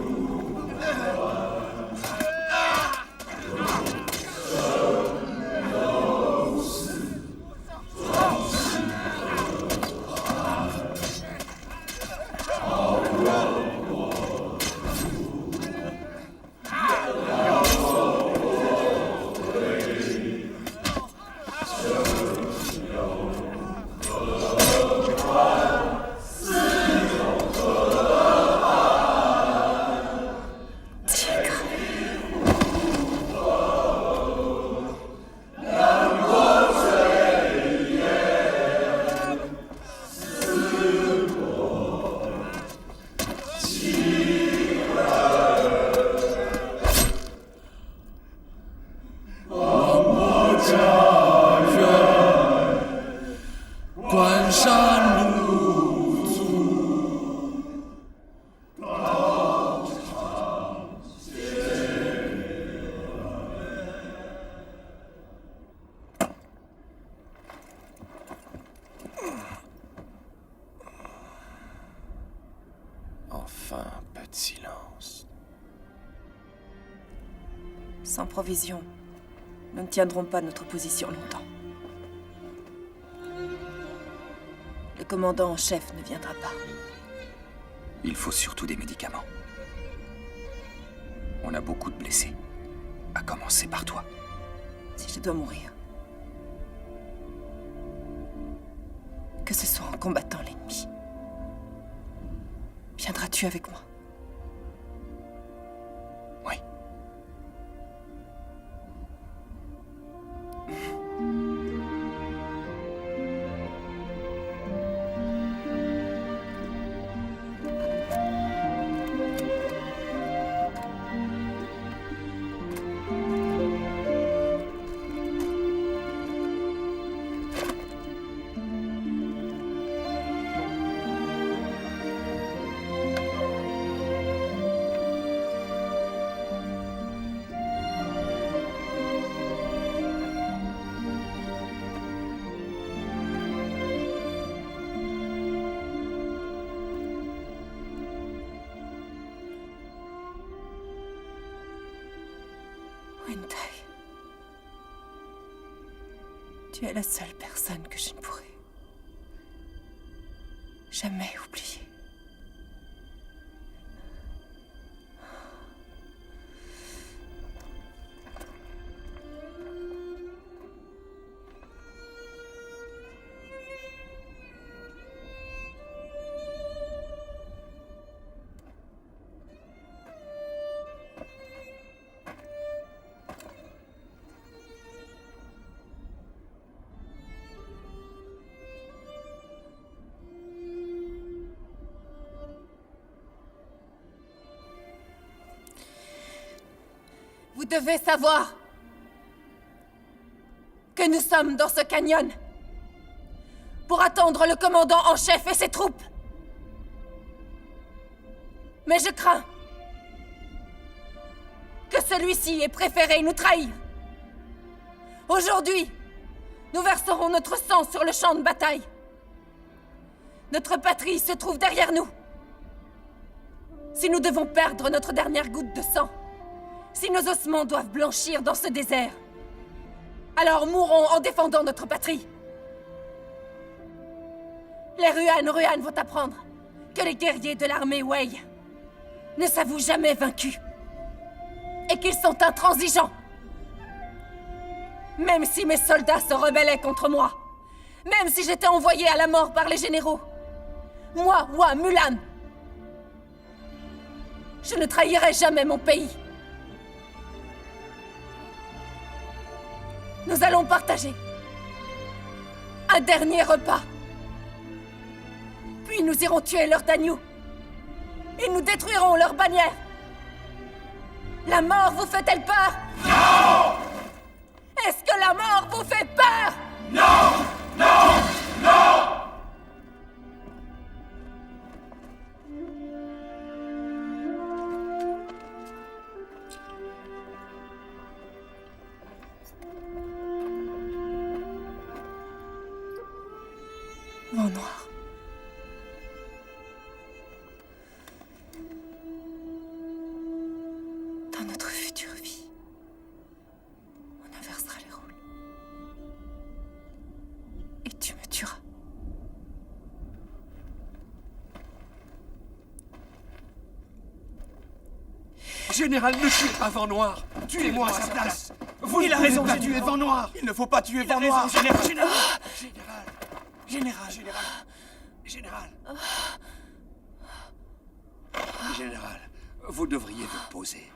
de silence. Sans provision, nous ne tiendrons pas notre position longtemps. Le commandant en chef ne viendra pas. Il faut surtout des médicaments. On a beaucoup de blessés. À commencer par toi. Si je dois mourir, que ce soit en combattant l'ennemi. Viendras-tu avec moi? Oui. Wentai, tu es la seule personne que je ne pourrai jamais oublier. Vous devez savoir que nous sommes dans ce canyon pour attendre le commandant en chef et ses troupes. Mais je crains que celui-ci ait préféré nous trahir. Aujourd'hui, nous verserons notre sang sur le champ de bataille. Notre patrie se trouve derrière nous. Si nous devons perdre notre dernière goutte de sang, si nos ossements doivent blanchir dans ce désert, alors mourons en défendant notre patrie. Les Ruan vont apprendre que les guerriers de l'armée Wei ne s'avouent jamais vaincus et qu'ils sont intransigeants. Même si mes soldats se rebellaient contre moi, même si j'étais envoyé à la mort par les généraux, moi, Mulan, je ne trahirai jamais mon pays. Nous allons partager un dernier repas. Puis nous irons tuer leurs Danyu. Et nous détruirons leur bannière. La mort vous fait-elle peur? Non! Est-ce que la mort vous fait peur? Non! Non! Non! Vent noir. Dans notre future vie, on inversera les rôles. Et tu me tueras. Général, ne tuez pas Vent Noir. Tuez-moi à sa place. Il a raison de tuer Vent Noir. Il ne faut pas tuer Vent Noir. Général. Général, vous devriez vous poser.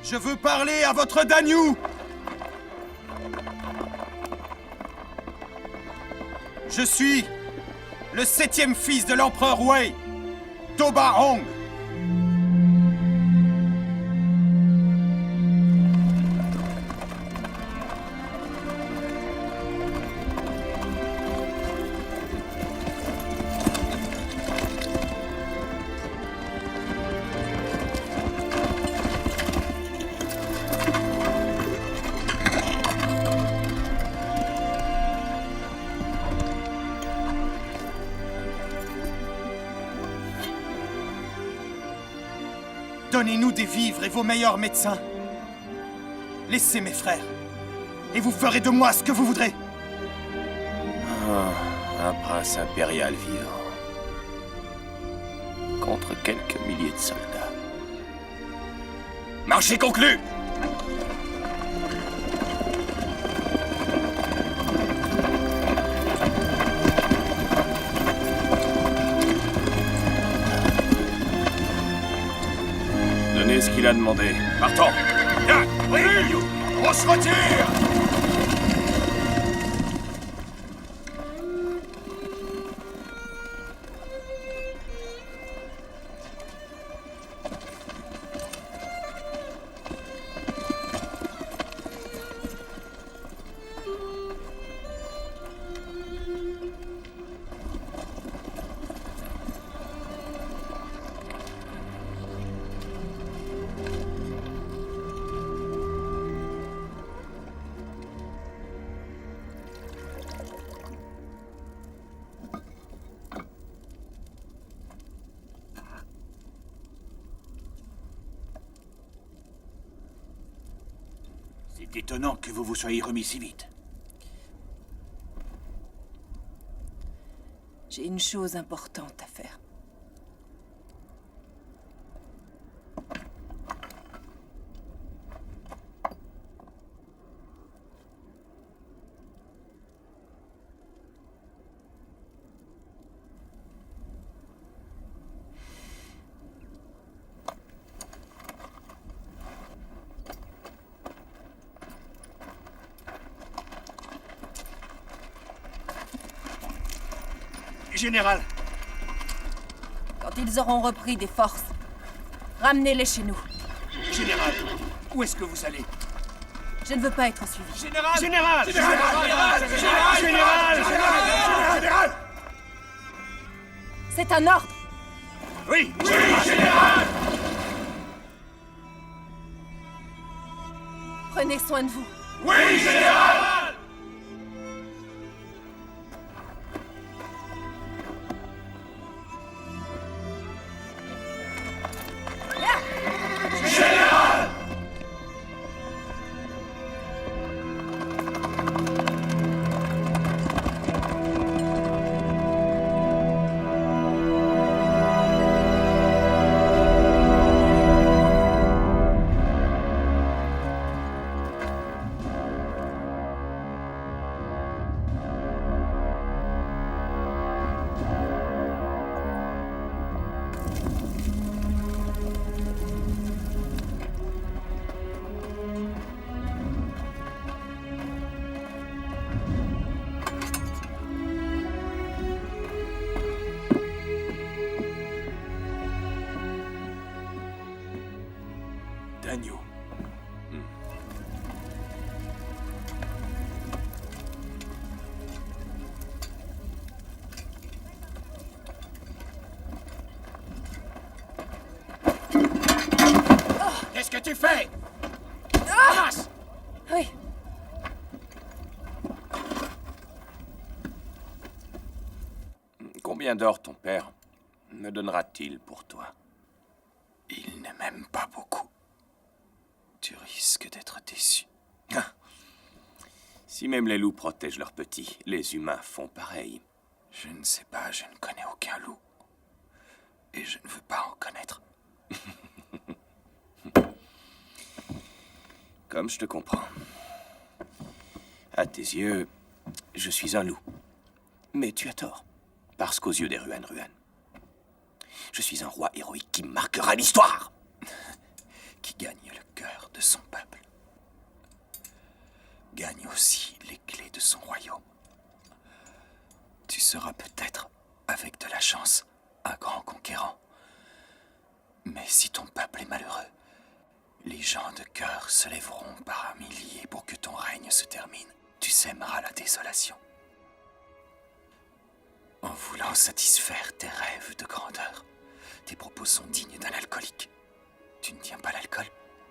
Je veux parler à votre Danyu! Je suis le 7e fils de l'empereur Wei. Toba Hong. Donnez-nous des vivres et vos meilleurs médecins. Laissez mes frères. Et vous ferez de moi ce que vous voudrez. Un prince impérial vivant. Contre quelques milliers de soldats. Marché conclu! Donnez ce qu'il a demandé. Partons! Oui, on se retire! C'est étonnant que vous vous soyez remis si vite. J'ai une chose importante à faire. Général! Quand ils auront repris des forces, ramenez-les chez nous. Général, où est-ce que vous allez? Je ne veux pas être suivi. Général! Général! Général! C'est un ordre! Oui! Général! Prenez soin de vous. Oui, général! Général! D'agneau. Qu'est-ce que tu fais? Ramasse! Oui. Combien d'or ton père me donnera-t-il pour toi? Il ne m'aime pas beaucoup. Tu risques d'être déçu. Ah. Si même les loups protègent leurs petits, les humains font pareil. Je ne sais pas, je ne connais aucun loup. Et je ne veux pas en connaître. Comme je te comprends. À tes yeux, je suis un loup. Mais tu as tort. Parce qu'aux yeux des Ruan, je suis un roi héroïque qui marquera l'histoire. Qui gagne le cœur de son peuple. Gagne aussi les clés de son royaume. Tu seras peut-être, avec de la chance, un grand conquérant. Mais si ton peuple est malheureux, les gens de cœur se lèveront par milliers pour que ton règne se termine. Tu sèmeras la désolation. En voulant satisfaire tes rêves de grandeur, tes propos sont dignes d'un alcoolique. Tu ne tiens pas l'alcool,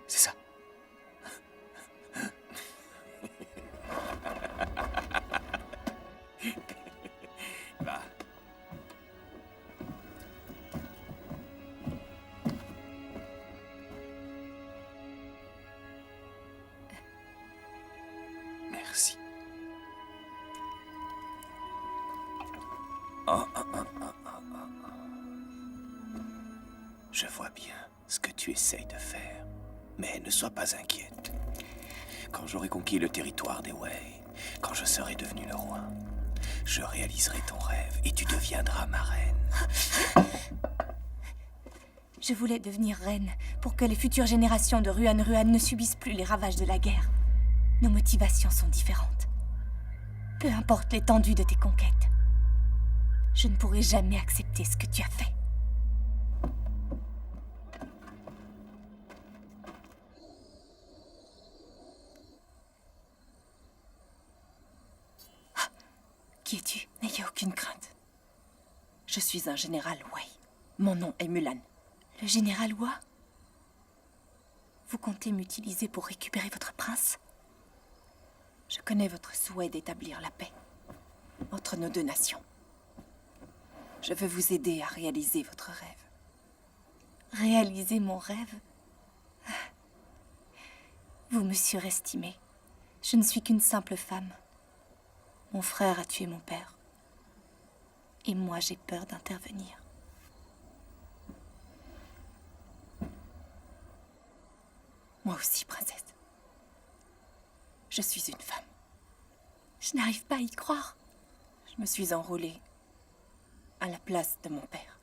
c'est ça? Va. Merci. Je vois bien ce que tu essayes de faire, mais ne sois pas inquiète. Quand j'aurai conquis le territoire des Wei, quand je serai devenu le roi, je réaliserai ton rêve et tu deviendras ma reine. Je voulais devenir reine pour que les futures générations de Ruan ne subissent plus les ravages de la guerre. Nos motivations sont différentes. Peu importe l'étendue de tes conquêtes, je ne pourrai jamais accepter ce que tu as fait. Qui es-tu? N'ayez aucune crainte. Je suis un général Wei. Mon nom est Mulan. Le général Hua? Vous comptez m'utiliser pour récupérer votre prince? Je connais votre souhait d'établir la paix entre nos deux nations. Je veux vous aider à réaliser votre rêve. Réaliser mon rêve? Vous me surestimez. Je ne suis qu'une simple femme. Mon frère a tué mon père. Et moi, j'ai peur d'intervenir. Moi aussi, princesse. Je suis une femme. Je n'arrive pas à y croire. Je me suis enrôlée à la place de mon père.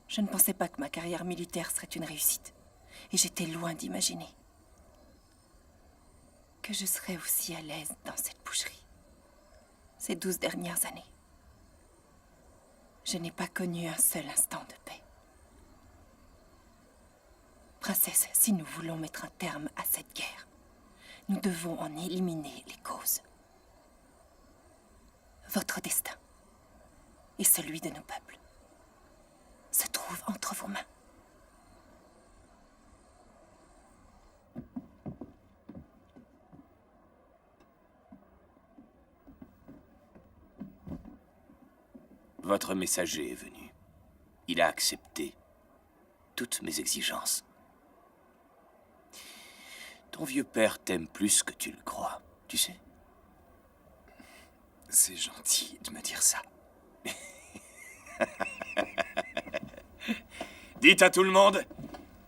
Je ne pensais pas que ma carrière militaire serait une réussite. Et j'étais loin d'imaginer que je serais aussi à l'aise dans cette boucherie. Ces 12 dernières années, je n'ai pas connu un seul instant de paix. Princesse, si nous voulons mettre un terme à cette guerre, nous devons en éliminer les causes. Votre destin et celui de nos peuples se trouvent entre vos mains. Votre messager est venu. Il a accepté toutes mes exigences. Ton vieux père t'aime plus que tu le crois, tu sais. C'est gentil de me dire ça. Dites à tout le monde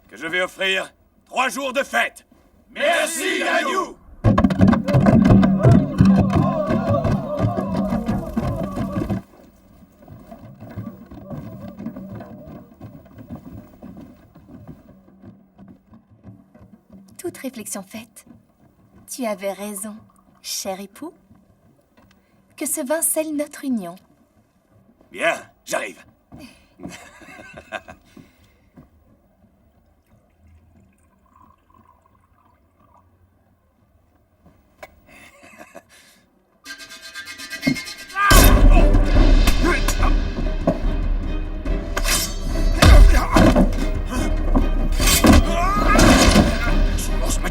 que je vais offrir 3 jours de fête. Merci, Agnew! Toute réflexion faite, tu avais raison, cher époux. Que ce vin scelle notre union. Bien, j'arrive.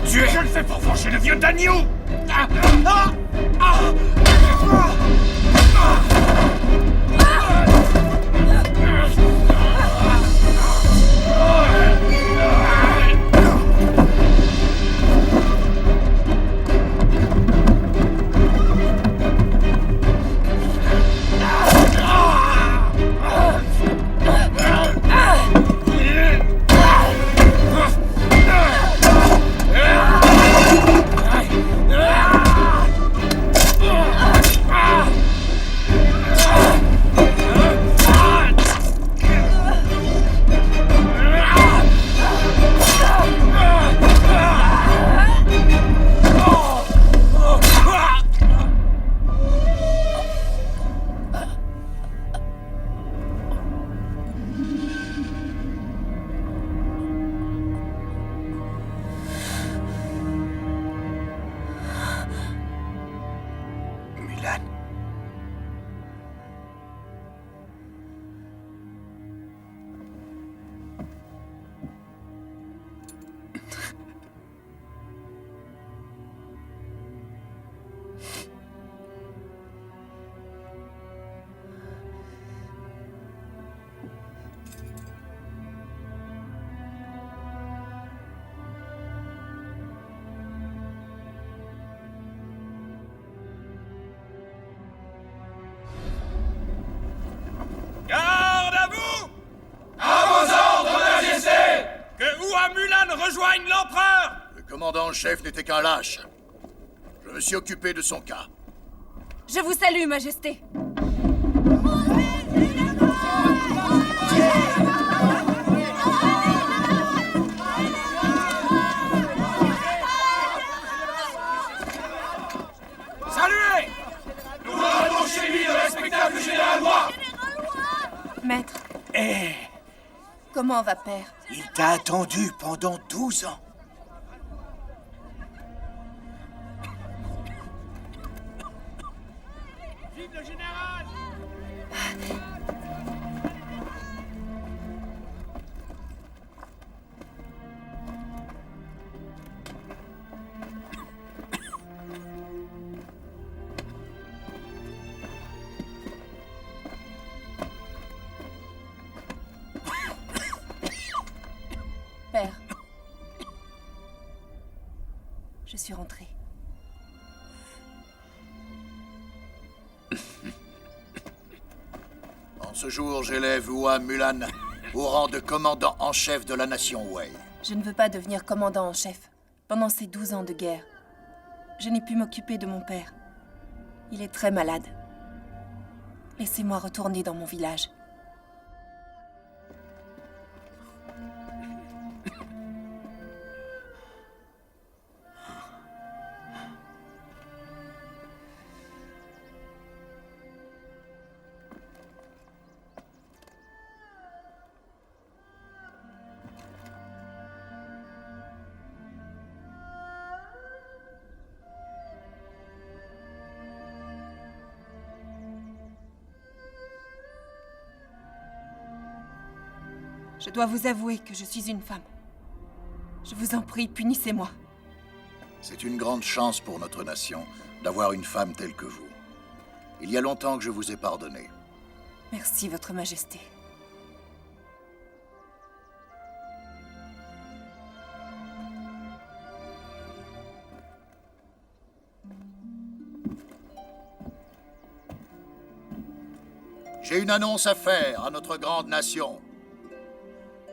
Je le fais pour venger le vieux Dagnew! commandant en chef n'était qu'un lâche. Je me suis occupé de son cas. Je vous salue, Majesté. Saluez! Nous rendons chez lui le respectable général Roy! Maître. Comment va père? Il t'a attendu pendant 12 ans. Vive le général! Père. Je suis rentrée. En ce jour, j'élève Hua Mulan au rang de commandant en chef de la nation Wei. Je ne veux pas devenir commandant en chef. Pendant ces 12 ans de guerre, je n'ai pu m'occuper de mon père. Il est très malade. Laissez-moi retourner dans mon village. Je dois vous avouer que je suis une femme. Je vous en prie, punissez-moi. C'est une grande chance pour notre nation d'avoir une femme telle que vous. Il y a longtemps que je vous ai pardonné. Merci, Votre Majesté. J'ai une annonce à faire à notre grande nation.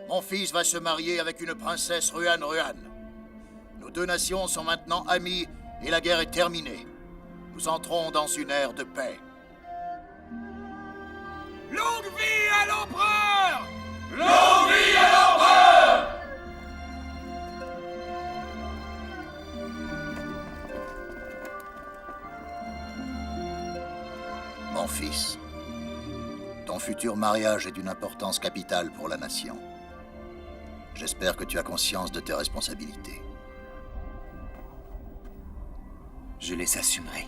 Mon fils va se marier avec une princesse Ruan Ruan. Nos deux nations sont maintenant amies et la guerre est terminée. Nous entrons dans une ère de paix. Longue vie à l'empereur! Longue vie à l'empereur! Mon fils, ton futur mariage est d'une importance capitale pour la nation. J'espère que tu as conscience de tes responsabilités. Je les assumerai.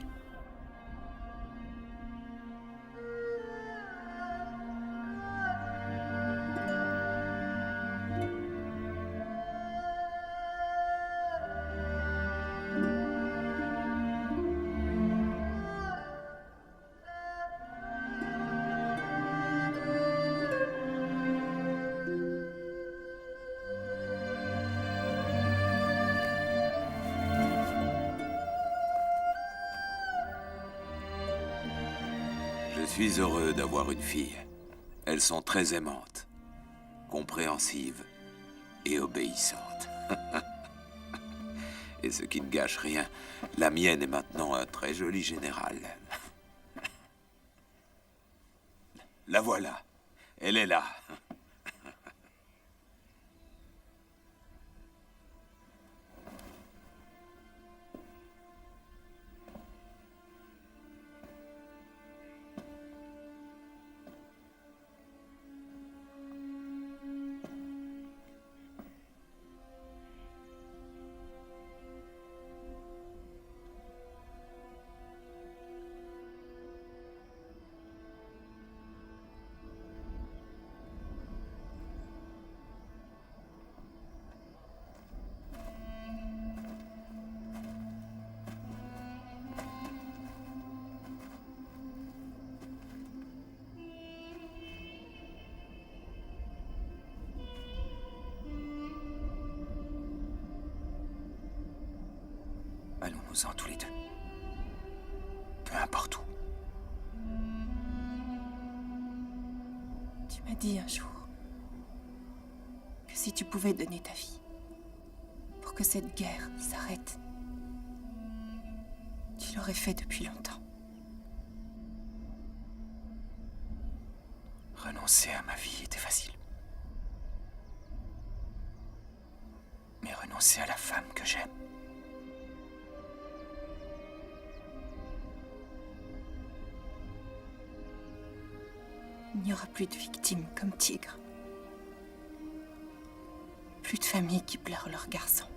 Je suis heureux d'avoir une fille. Elles sont très aimantes, compréhensives et obéissantes. Et ce qui ne gâche rien, la mienne est maintenant un très joli général. La voilà. Elle est là. Allons-nous-en tous les deux. Peu importe où. Tu m'as dit un jour que si tu pouvais donner ta vie pour pour que cette guerre s'arrête. Tu l'aurais fait depuis longtemps. Renoncer à ma vie était facile. Mais renoncer à la femme que j'aime... Il n'y aura plus de victimes comme Tigre. Plus de familles qui pleurent leurs garçons,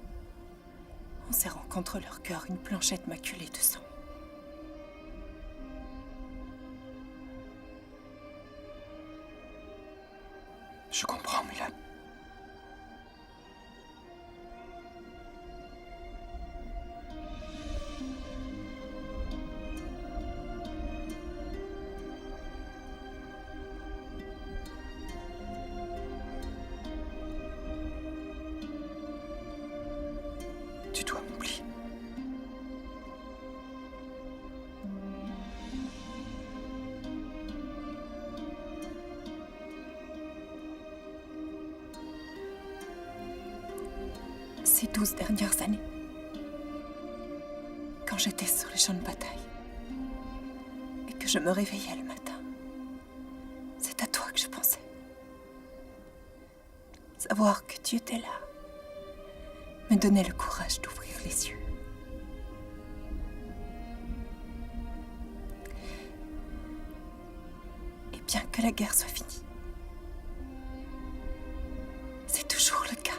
en serrant contre leur cœur une planchette maculée de sang. Je comprends, Mulan. Tu dois m'oublier. Ces 12 dernières années, quand j'étais sur les champs de bataille et que je me réveillais le matin, c'est à toi que je pensais. Savoir que tu étais là me donnait le courage d'ouvrir les yeux. Et bien que la guerre soit finie, c'est toujours le cas.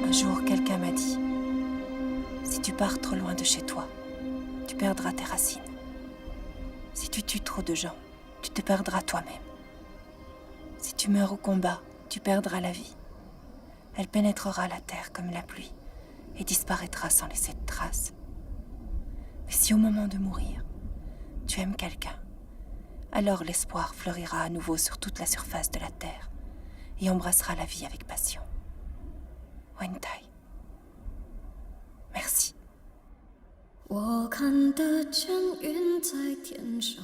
Un jour, quelqu'un m'a dit, si tu pars trop loin de chez toi, tu perdras tes racines. Si tu tues trop de gens, tu te perdras toi-même. Si tu meurs au combat, tu perdras la vie. Elle pénétrera la terre comme la pluie et disparaîtra sans laisser de traces. Mais si au moment de mourir, tu aimes quelqu'un, alors l'espoir fleurira à nouveau sur toute la surface de la terre et embrassera la vie avec passion. Wen Tai. Merci. 我看得见云在天上